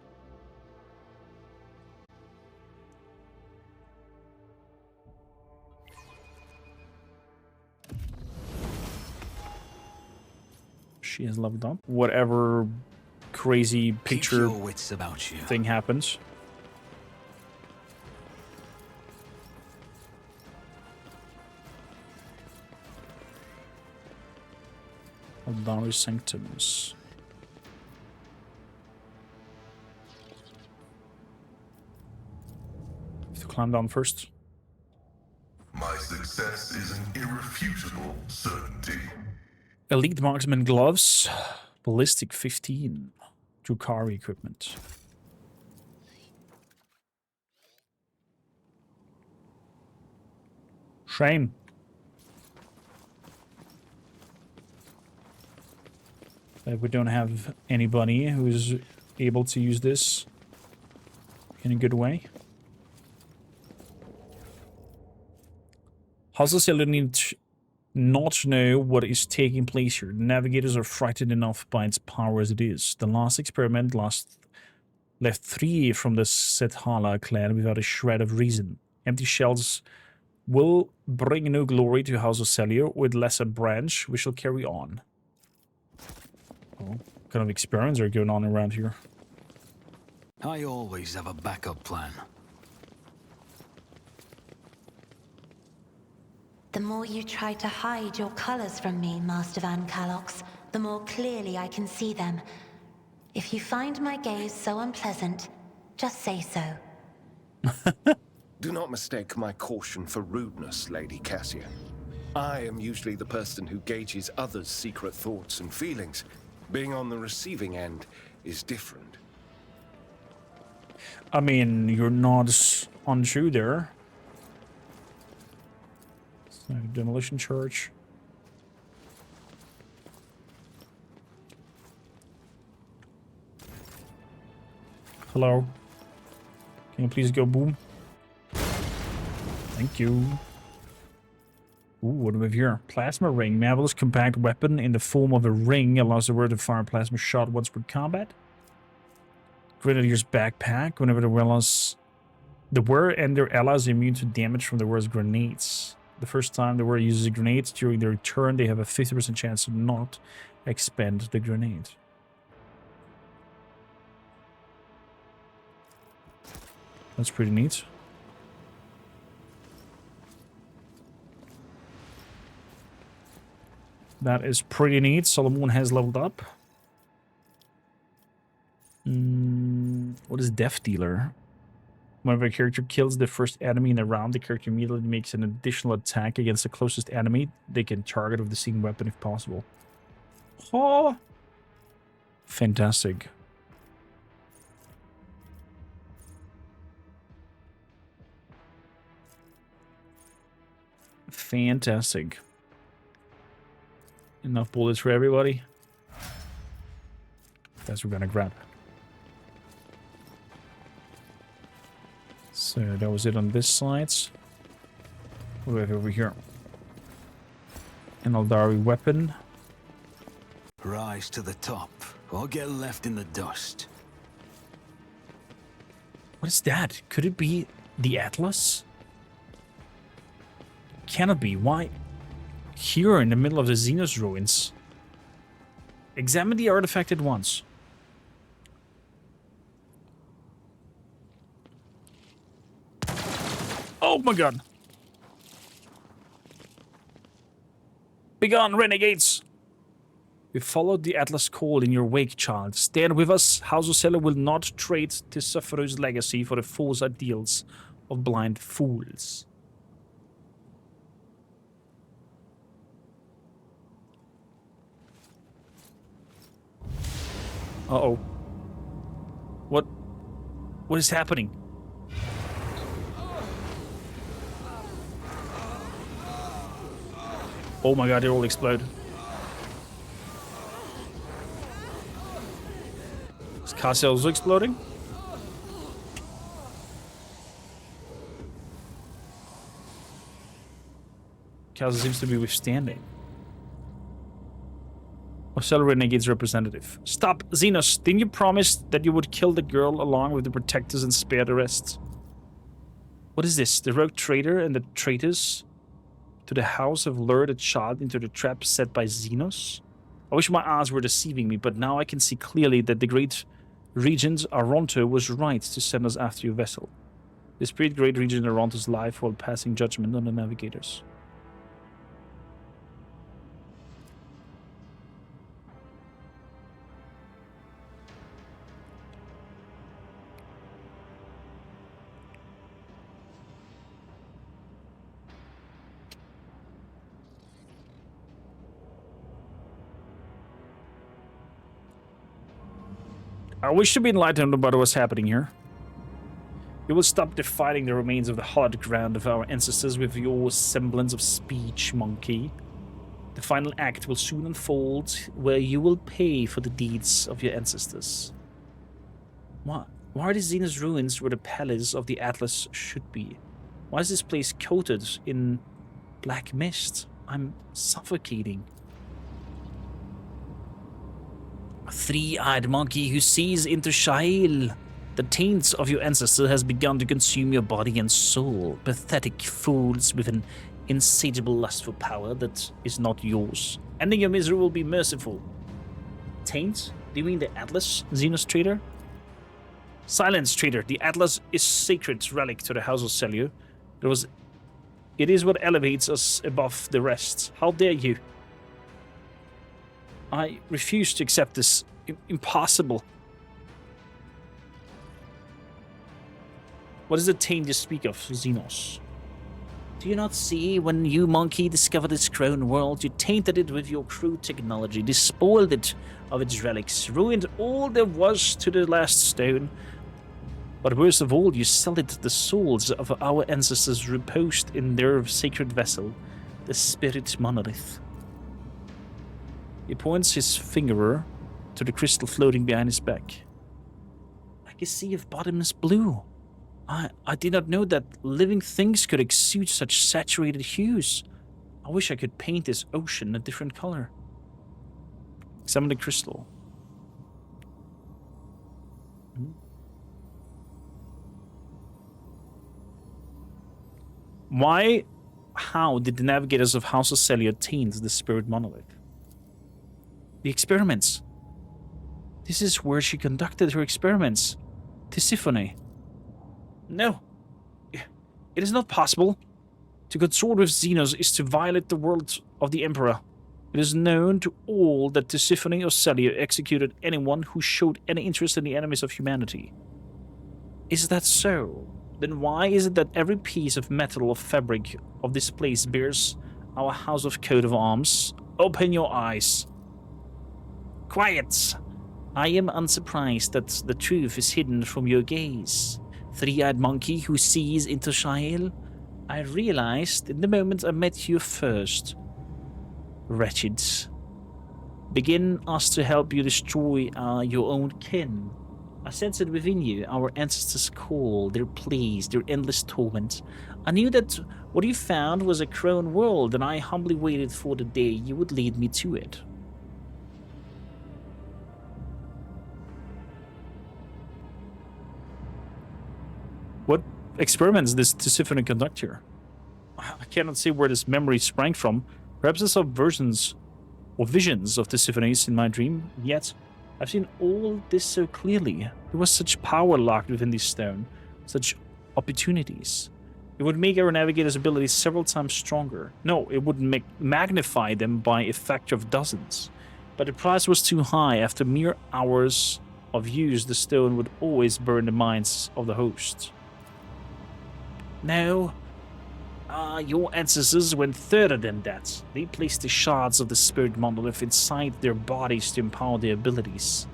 She has leveled up. Whatever crazy picture wits about you. thing happens. Eldari Sanctums. Have to climb down first. My success is an irrefutable certainty. Elite Marksman Gloves. Ballistic 15. Drukhari equipment. Shame. That we don't have anybody who's able to use this in a good way. House of Cellular need not know what is taking place here. The navigators are frightened enough by its power as it is. The last experiment left 3 from the Sethala clan without a shred of reason. Empty shells will bring no glory to House of Cellular. With lesser branch, we shall carry on. Oh, what kind of experiments are going on around here? I always have a backup plan. The more you try to hide your colors from me, Master Van Kalox, the more clearly I can see them. If you find my gaze so unpleasant, just say so. Do not mistake my caution for rudeness, Lady Cassia. I am usually the person who gauges others' secret thoughts and feelings. Being on the receiving end is different. I mean, you're not untrue there. So, demolition charge. Hello. Can you please go boom? Thank you. Ooh, what do we have here? Plasma ring. Marvelous compact weapon in the form of a ring allows the wearer to fire a plasma shot once per combat. Grenadier's backpack. Whenever the wearer and their allies are immune to damage from the wearer's grenades. The first time the wearer uses a grenade during their turn, they have a 50% chance to not expend the grenade. That's pretty neat. That is pretty neat. Solomon has leveled up. What is Death Dealer? Whenever a character kills the first enemy in a round, the character immediately makes an additional attack against the closest enemy they can target with the same weapon if possible. Oh! Fantastic. Fantastic. Enough bullets for everybody. That's what we're gonna grab. So that was it on this side. What do we have over here? An Aldari weapon. Rise to the top, or get left in the dust. What is that? Could it be the Atlas? Cannot be. Why? Here in the middle of the Xenos ruins. Examine the artifact at once. Oh my god. Begone, renegades! We followed the Atlas call in your wake, child. Stand with us. House of Cellular will not trade Tesephoru's legacy for the false ideals of blind fools. Uh-oh. What is happening? Oh my god, they all explode. Is Cassia also exploding? Cassia seems to be withstanding. Ocel Renegade's representative. Stop, Xenos. Didn't you promise that you would kill the girl along with the protectors and spare the rest? What is this? The rogue traitor and the traitors to the house have lured a child into the trap set by Xenos? I wish my eyes were deceiving me, but now I can see clearly that the great regent Argenta was right to send us after your vessel. The spirit great regent Argenta's life while passing judgment on the navigators. I wish to be enlightened about what's happening here. You will stop defining the remains of the hallowed ground of our ancestors with your semblance of speech, monkey. The final act will soon unfold, where you will pay for the deeds of your ancestors. Why are the Xenos ruins where the palace of the Atlas should be? Why is this place coated in black mist? I'm suffocating. A three-eyed monkey who sees into Shael. The taint of your ancestor has begun to consume your body and soul. Pathetic fools with an insatiable lust for power that is not yours. Ending your misery will be merciful. Taint? Do you mean the Atlas, Xenos traitor? Silence, traitor. The Atlas is sacred relic to the House of Celio. It is what elevates us above the rest. How dare you? I refuse to accept this. Impossible. What is the taint you speak of, Xenos? Do you not see, when you, monkey, discovered this crown world, you tainted it with your crude technology, despoiled it of its relics, ruined all there was to the last stone. But worst of all, you sullied the souls of our ancestors reposed in their sacred vessel, the spirit monolith. He points his finger to the crystal floating behind his back. Like a sea of bottomless blue. I did not know that living things could exude such saturated hues. I wish I could paint this ocean a different color. Examine the crystal. How did the navigators of House of Celio taint the spirit monolith? The experiments. This is where she conducted her experiments. Tisiphone. No. It is not possible. To consort with Xenos is to violate the word of the Emperor. It is known to all that Tisiphone of Celio executed anyone who showed any interest in the enemies of humanity. Is that so? Then why is it that every piece of metal or fabric of this place bears our House of Coat of Arms? Open your eyes. Quiet! I am unsurprised that the truth is hidden from your gaze. Three-eyed monkey who sees into Shael. I realized in the moment I met you first. Wretched. Begin us to help you destroy your own kin. I sense it within you, our ancestors' call, their pleas, their endless torment. I knew that what you found was a crown world, and I humbly waited for the day you would lead me to it. What experiments does Tisiphone conduct here? I cannot say where this memory sprang from. Perhaps I saw versions or visions of Tisiphone's in my dream, yet I've seen all this so clearly. There was such power locked within this stone, such opportunities. It would make our navigator's abilities several times stronger. No, it would magnify them by a factor of dozens. But the price was too high. After mere hours of use, the stone would always burn the minds of the host. No, your ancestors went further than that. They placed the shards of the spirit monolith inside their bodies to empower their abilities.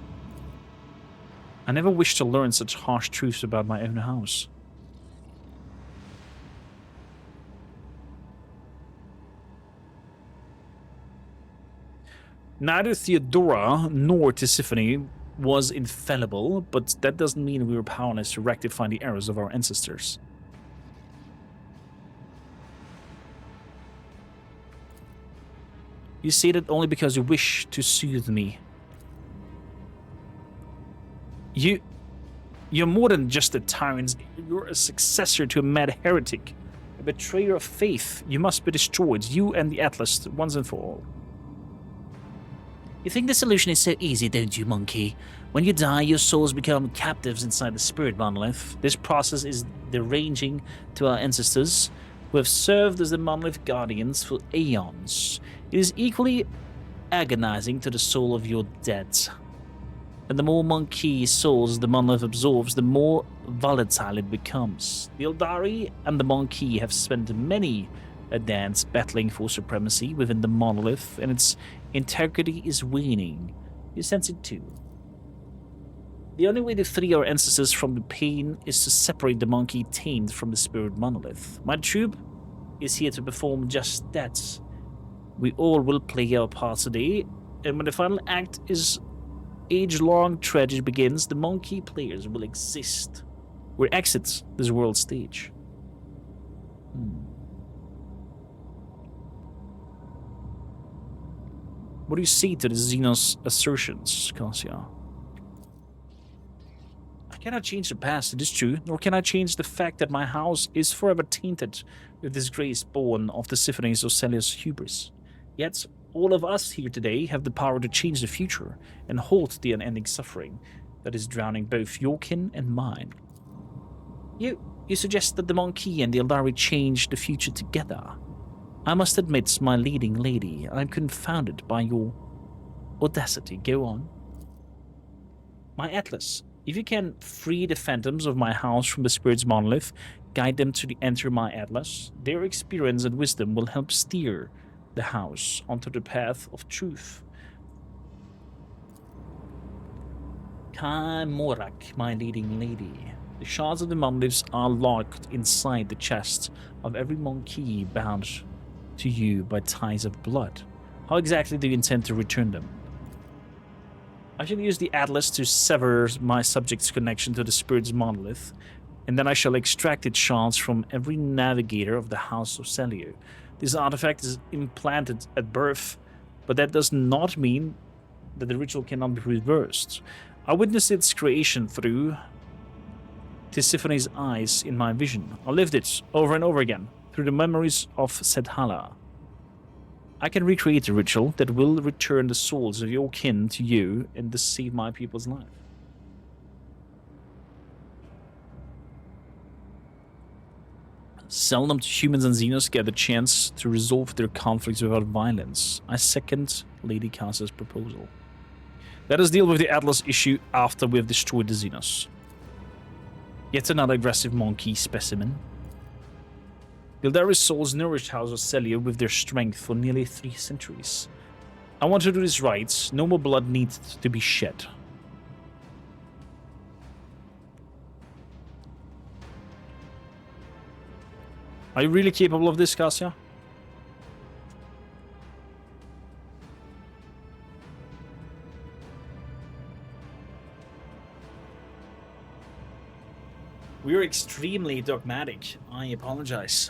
I never wished to learn such harsh truths about my own house. Neither Theodora nor Tisiphone was infallible, but that doesn't mean we were powerless to rectify the errors of our ancestors. You say that only because you wish to soothe me. You're more than just a tyrant. You're a successor to a mad heretic, a betrayer of faith. You must be destroyed, you and the Atlas, once and for all. You think the solution is so easy, don't you, monkey? When you die, your souls become captives inside the spirit monolith. This process is deranging to our ancestors, who have served as the monolith guardians for aeons. It is equally agonizing to the soul of your dead. And the more monkey souls the monolith absorbs, the more volatile it becomes. The Eldari and the monkey have spent many a dance battling for supremacy within the monolith, and its integrity is waning. You sense it too. The only way to free our ancestors from the pain is to separate the monkey tamed from the spirit monolith. My troop is here to perform just that. We all will play our parts today, and when the final act is age-long tragedy begins, the monkey players will exist. We exit this world stage. What do you say to the Xenos assertions, Cassia? I cannot change the past, it is true, nor can I change the fact that my house is forever tainted with disgrace born of the symphonies of Celia's hubris. Yet, all of us here today have the power to change the future and halt the unending suffering that is drowning both your kin and mine. You suggest that the Monkey and the Eldari change the future together. I must admit, my leading lady, I'm confounded by your audacity. Go on. My Atlas, if you can free the phantoms of my house from the spirit's monolith, guide them to enter my Atlas, their experience and wisdom will help steer the house onto the path of truth. Kormakr, my leading lady. The shards of the monoliths are locked inside the chest of every monkey bound to you by ties of blood. How exactly do you intend to return them? I shall use the Atlas to sever my subject's connection to the spirit's monolith, and then I shall extract its shards from every navigator of the House of Celio. This artifact is implanted at birth, but that does not mean that the ritual cannot be reversed. I witnessed its creation through Tisiphone's eyes in my vision. I lived it over and over again through the memories of Sedhala. I can recreate the ritual that will return the souls of your kin to you and to save my people's life. Seldom do humans and Xenos get the chance to resolve their conflicts without violence. I second Lady Casa's proposal. Let us deal with the Atlas issue after we have destroyed the Xenos. Yet another aggressive monkey specimen. Gildari's souls nourished House of Celio with their strength for nearly 3 centuries. I want to do this right. No more blood needs to be shed. Are you really capable of this, Cassia? We are extremely dogmatic. I apologize.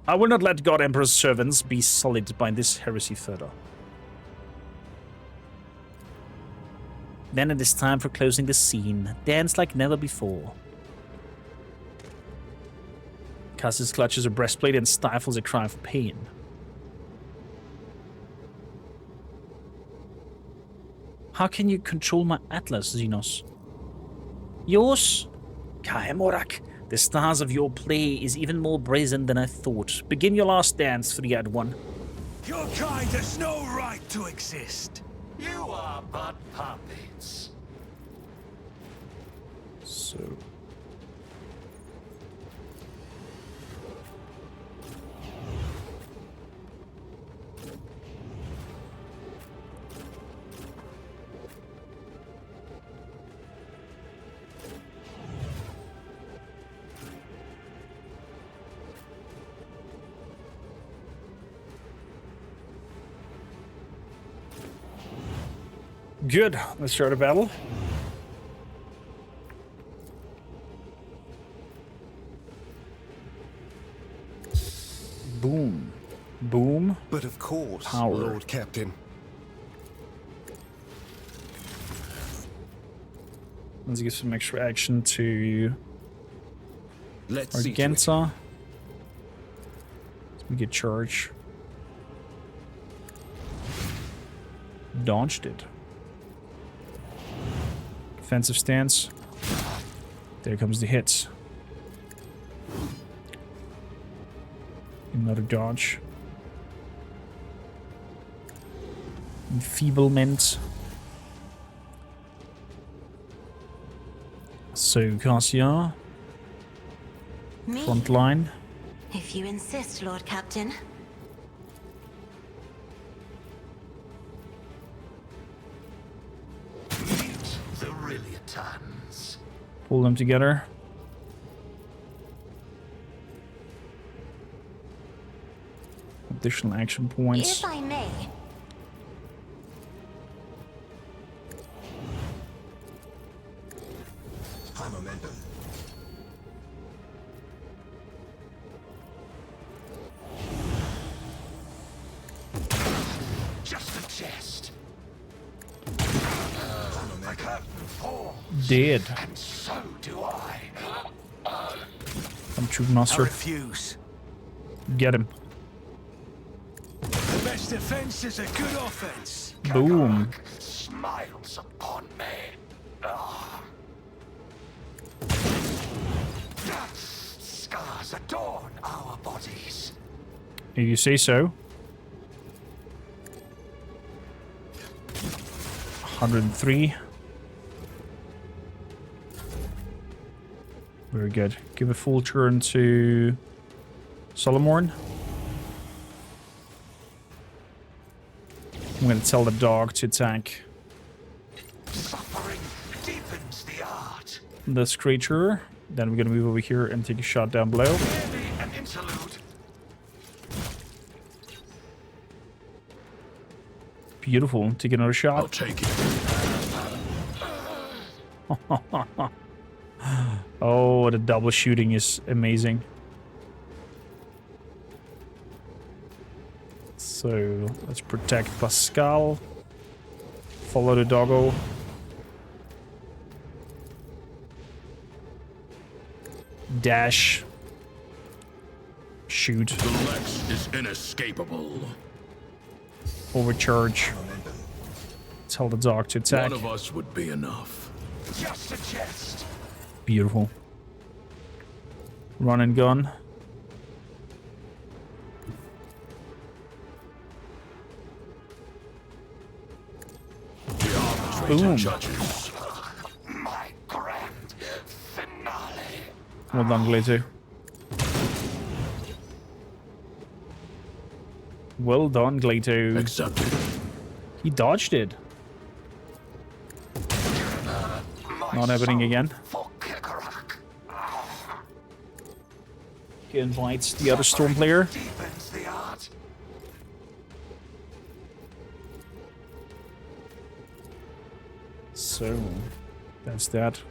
I will not let God Emperor's servants be sullied by this heresy further. Then it is time for closing the scene. Dance like never before. Cassis clutches her breastplate and stifles a cry of pain. How can you control my Atlas, Xenos? Yours? Kormakr, the stars of your play is even more brazen than I thought. Begin your last dance, three-eyed one. Your kind has no right to exist. You are but puppets. So... Good. Let's start a battle. Boom. Boom. But of course, Power. Lord Captain. Let's give some extra action to Let's see to it. Argenta. We get charge. Dodged it. Defensive stance. There comes the hit. Another dodge. Enfeeblement. So, Cassia. Me? Front line. If you insist, Lord Captain. Meet the Rilliatons. Pull them together. Additional action points. If I may, High momentum. Just a jest. The curtain falls, Dead. And so do I. Come true, I master. refuse. Get him. The best defense is a good offense. Boom. Smiles upon me. Scars adorn our bodies. If you say so. 103. Very good. Give a full turn to Solomorn. I'm going to tell the dog to attack Suffering deepens the art. this creature. Then we're going to move over here and take a shot down below. Merely an interlude. Beautiful. Take another I'll shot. take it. Oh, the double shooting is amazing. So let's protect Pascal. Follow the doggo. Dash. Shoot. The Lex is inescapable. Overcharge. Tell the dog to attack. One of us would be enough. Just a jest. Beautiful. Run and gun. The arbitrator Boom. judges. My grand finale. Well done, Glato. Well done, Glato. Accepted. He dodged it. Not happening again. For Kormakr. He invites the other storm player. Deepens the art. So, that's that.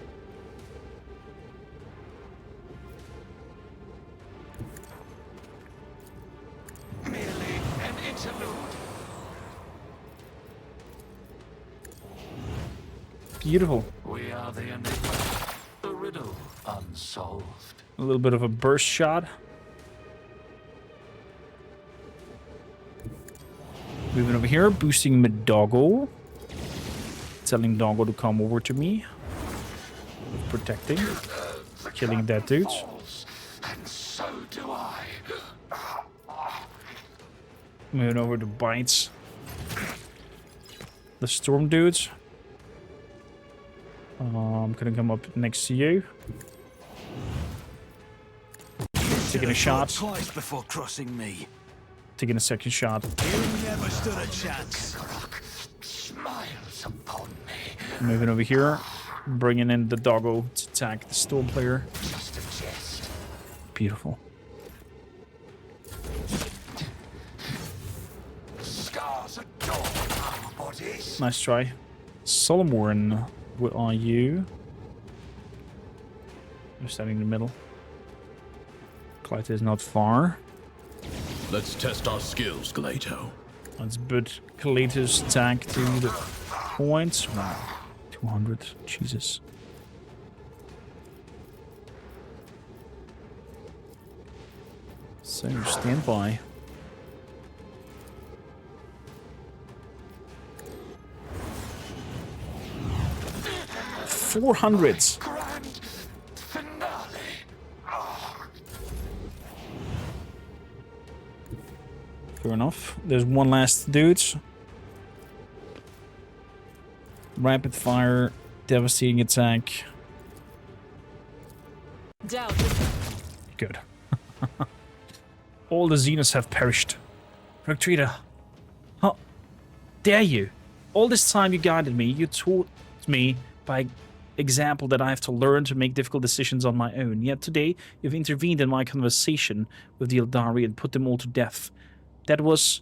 Merely an interlude. Beautiful. We are the enigma. The riddle unsolved. A little bit of a burst shot. Moving over here, boosting mid doggo. Telling doggo to come over to me. Protecting. Killing dead dudes. Falls, and so do I. Moving over to bites. The storm dudes. I'm gonna come up next to you. Taking a shot. Twice before crossing me. Taking a second shot. You never stood a chance. Smiles upon me. Moving over here. Bringing in the doggo to attack the storm player. Just a jest. Beautiful. Scars adorn our bodies. Nice try. Solomorn, where are you? You're standing in the middle. Clyde is not far. Let's test our skills, Glato. Let's put Cletus attack to the points. Wow. 200. Jesus. So, stand by. $400. Grand finale. Fair enough. There's one last dude. Rapid fire, devastating attack. Doubt. Good. All the Xenos have perished. Rectrita, how dare you? All this time you guided me, you taught me by example that I have to learn to make difficult decisions on my own. Yet today, you've intervened in my conversation with the Eldari and put them all to death. That was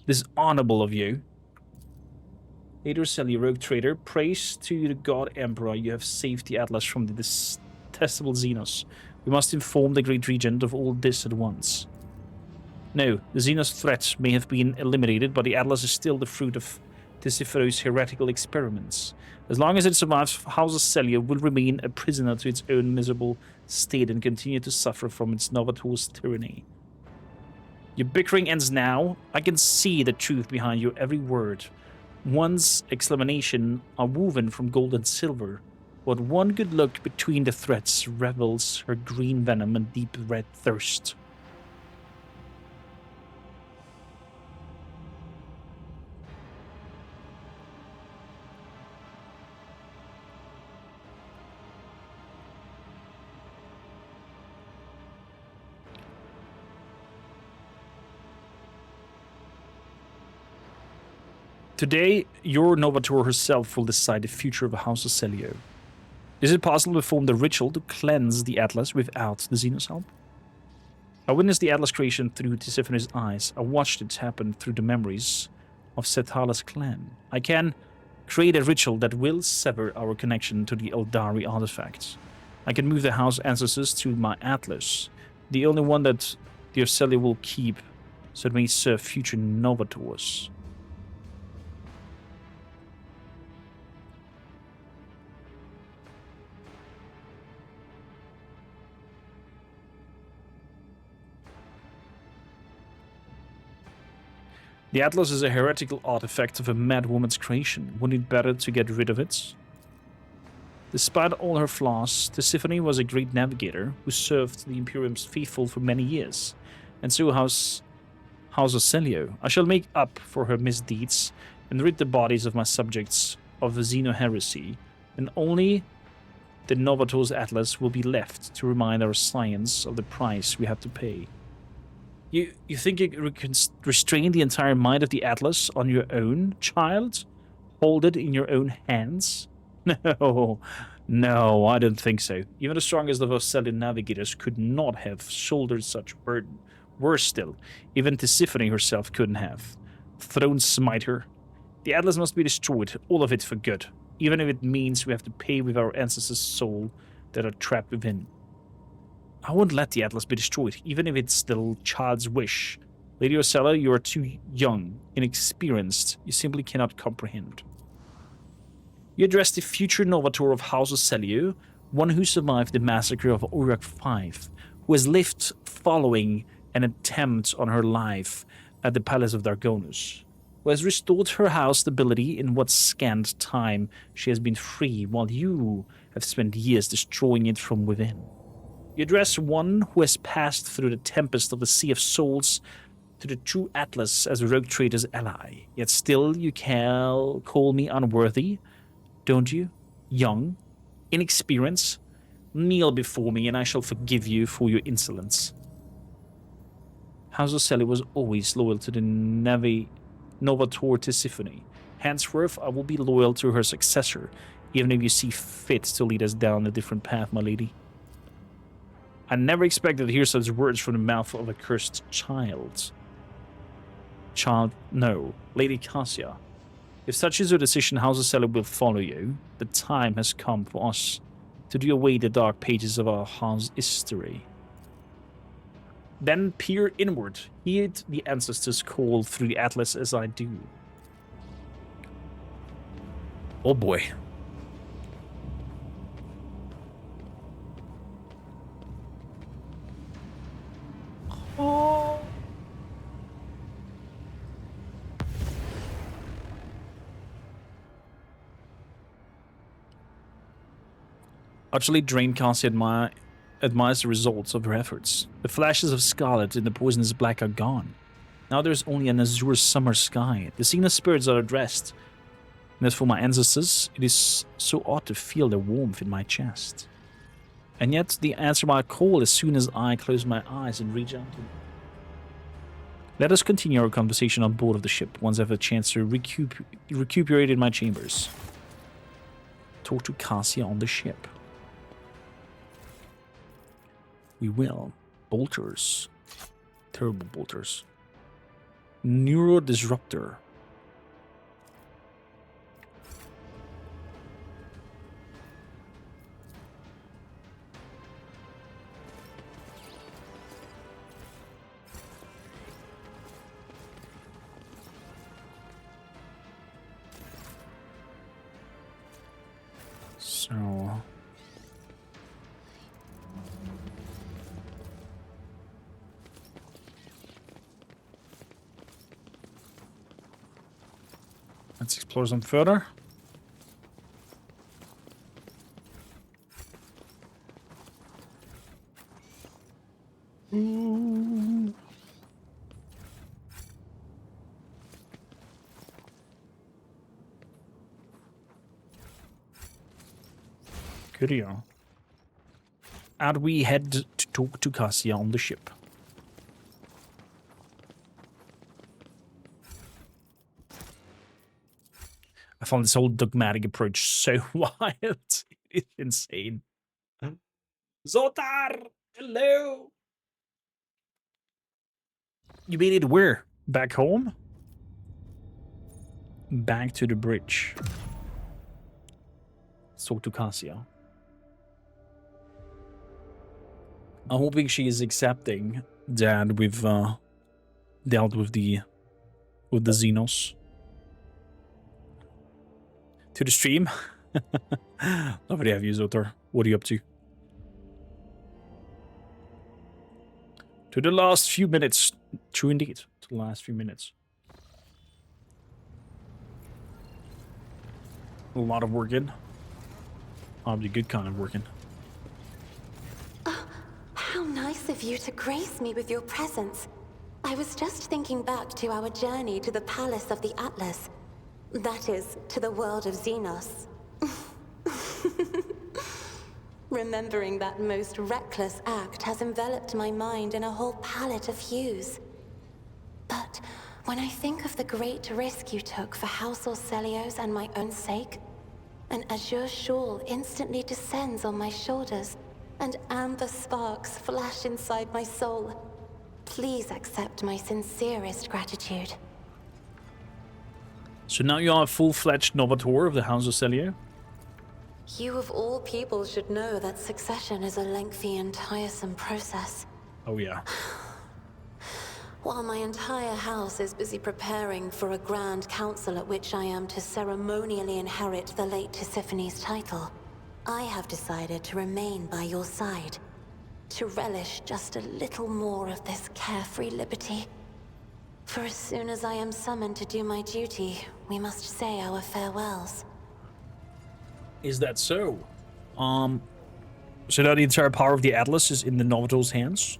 dishonorable of you. Later, Selly, rogue traitor, praise to the God Emperor, you have saved the Atlas from the detestable Xenos. We must inform the Great Regent of all this at once. No, the Xenos threat may have been eliminated, but the Atlas is still the fruit of Tisifero's heretical experiments. As long as it survives, House of Celia will remain a prisoner to its own miserable state and continue to suffer from its Novator's tyranny. Your bickering ends now. I can see the truth behind your every word. One's exclamation are woven from gold and silver. What one good look between the threads revels her green venom and deep red thirst. Today, your Novator herself will decide the future of the House of Celio. Is it possible to perform the ritual to cleanse the Atlas without the Xenos help? I witnessed the Atlas creation through Tisiphone's eyes. I watched it happen through the memories of Setala's clan. I can create a ritual that will sever our connection to the Eldari artifacts. I can move the House ancestors to my Atlas, the only one that the Celio will keep, so it may serve future Novators. The Atlas is a heretical artifact of a mad woman's creation. Wouldn't it be better to get rid of it? Despite all her flaws, Tisiphone was a great navigator who served the Imperium's faithful for many years, and so House of Celio. I shall make up for her misdeeds and rid the bodies of my subjects of the Xeno heresy, and only the Novator's Atlas will be left to remind our science of the price we have to pay. You think you can restrain the entire mind of the Atlas on your own, child? Hold it in your own hands? No, I don't think so. Even the strongest of us Celian navigators could not have shouldered such burden. Worse still, even Tisiphone herself couldn't have. Throne smiter. The Atlas must be destroyed, all of it for good, even if it means we have to pay with our ancestors' soul that are trapped within. I won't let the Atlas be destroyed, even if it's the child's wish. Lady Ocella, you are too young, inexperienced. You simply cannot comprehend. You address the future Novator of House of Celio, one who survived the massacre of Uruk V, who has lived following an attempt on her life at the Palace of Dargonus, who has restored her house stability in what scant time she has been free, while you have spent years destroying it from within. You address one who has passed through the tempest of the Sea of Souls to the true Atlas as a rogue traitor's ally. Yet still you can call me unworthy, don't you? Young? Inexperienced? Kneel before me and I shall forgive you for your insolence. House of Celio was always loyal to the Novator Tisiphone. Henceforth, I will be loyal to her successor, even if you see fit to lead us down a different path, my lady. I never expected to hear such words from the mouth of a cursed child. No. Lady Cassia. If such is your decision, House of Celio will follow you. The time has come for us to do away the dark pages of our house history. Then peer inward. Heed the ancestors' call through the Atlas as I do. Oh boy. Oh. Utterly drained, Cassie admires the results of her efforts. The flashes of scarlet in the poisonous black are gone. Now there's only an azure summer sky. The Xena spirits are addressed. And as for my ancestors, it is so odd to feel their warmth in my chest. And yet, they answer my call as soon as I close my eyes and reach out to them. Let us continue our conversation on board of the ship once I have a chance to recuperate in my chambers. Talk to Cassia on the ship. We will. Bolters. Terrible bolters. Neuro disruptor. So let's explore some further. Curio. And we head to talk to Cassia on the ship. I found this whole dogmatic approach so wild. It's insane. Zotar! Hello! You made it where? Back home? Back to the bridge. Let's talk to Cassia. I'm hoping she is accepting that we've dealt with the Xenos. To the stream. Lovely to have you, Zotar. What are you up to? To the last few minutes. True indeed. To the last few minutes. A lot of working. Probably good kind of working. How nice of you to grace me with your presence. I was just thinking back to our journey to the Palace of the Atlas. That is, to the world of Xenos. Remembering that most reckless act has enveloped my mind in a whole palette of hues. But when I think of the great risk you took for House Orcelios and my own sake, an azure shawl instantly descends on my shoulders, and amber sparks flash inside my soul. Please accept my sincerest gratitude. So now you are a full-fledged Novator of the House of Celio? You of all people should know that succession is a lengthy and tiresome process. Oh yeah. While my entire house is busy preparing for a grand council at which I am to ceremonially inherit the late Tisiphone's title, I have decided to remain by your side, to relish just a little more of this carefree liberty. For as soon as I am summoned to do my duty, we must say our farewells. Is that so? So now the entire power of the Atlas is in the Novator's hands?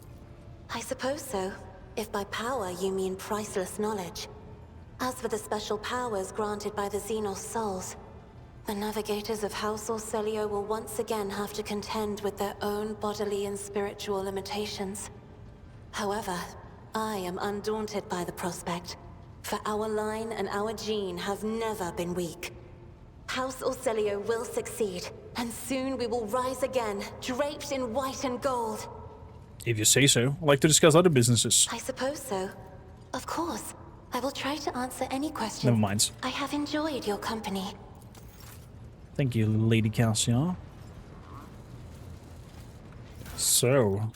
I suppose so, if by power you mean priceless knowledge. As for the special powers granted by the Xenos souls, the navigators of House Orcelio will once again have to contend with their own bodily and spiritual limitations. However, I am undaunted by the prospect, for our line and our gene have never been weak. House Orcelio will succeed, and soon we will rise again, draped in white and gold. If you say so. I'd like to discuss other businesses. I suppose so. Of course. I will try to answer any questions. Never mind. I have enjoyed your company. Thank you, Lady Cassia. So,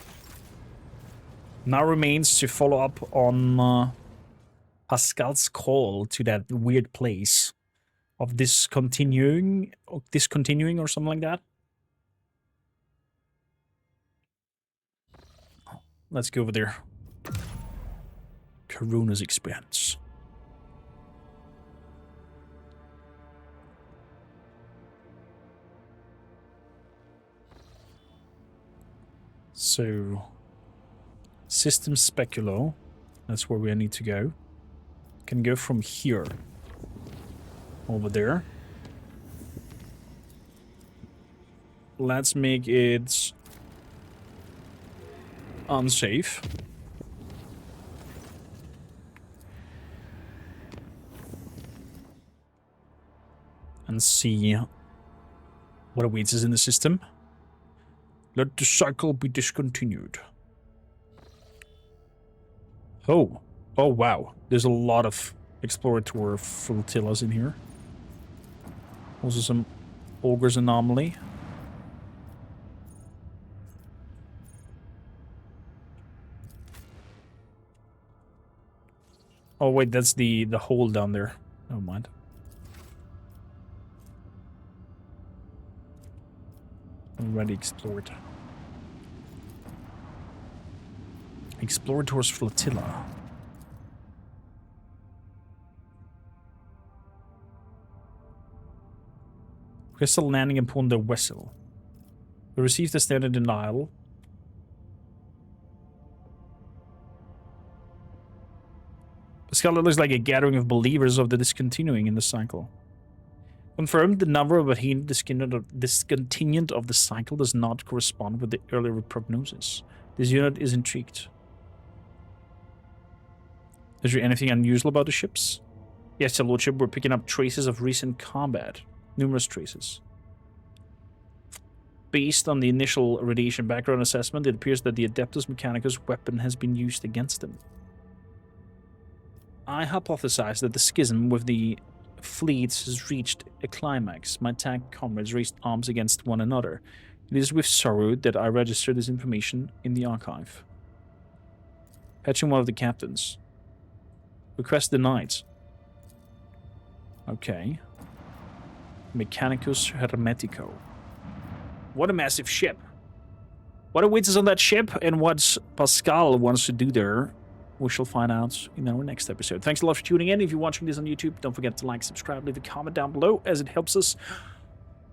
now remains to follow up on Pascal's call to that weird place of discontinuing or something like that. Let's go over there. Corona's expense. So, System Speculo, that's where we need to go. Can go from here over there. Let's make it unsafe. And see What awaits us in the system? Let the cycle be discontinued. Oh. Oh, wow. There's a lot of explorator flotillas in here. Also some ogre's anomaly. Oh, wait, that's the hole down there. Never mind. Already explored. Explorator's flotilla. Crystal landing upon the vessel. We received a standard denial. Pascal, it looks like a gathering of believers of the discontinuing in the cycle. Confirmed, the number of Adhesion discontinued of the cycle does not correspond with the earlier prognosis. This unit is intrigued. Is there anything unusual about the ships? Yes, Your Lordship, we're picking up traces of recent combat. Numerous traces. Based on the initial radiation background assessment, it appears that the Adeptus Mechanicus weapon has been used against them. I hypothesize that the schism with the fleets has reached a climax. My tank comrades raised arms against one another. It is with sorrow that I register this information in the archive. Patching one of the captains. Request denied. Okay. Mechanicus Hermetico. What a massive ship. What awaits us on that ship and what Pascal wants to do there, we shall find out in our next episode. Thanks a lot for tuning in. If you're watching this on YouTube, don't forget to like, subscribe, leave a comment down below, as it helps us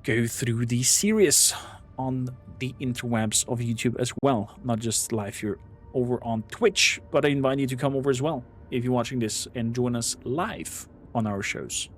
go through the series on the interwebs of YouTube as well. Not just live here over on Twitch, but I invite you to come over as well if you're watching this and join us live on our shows.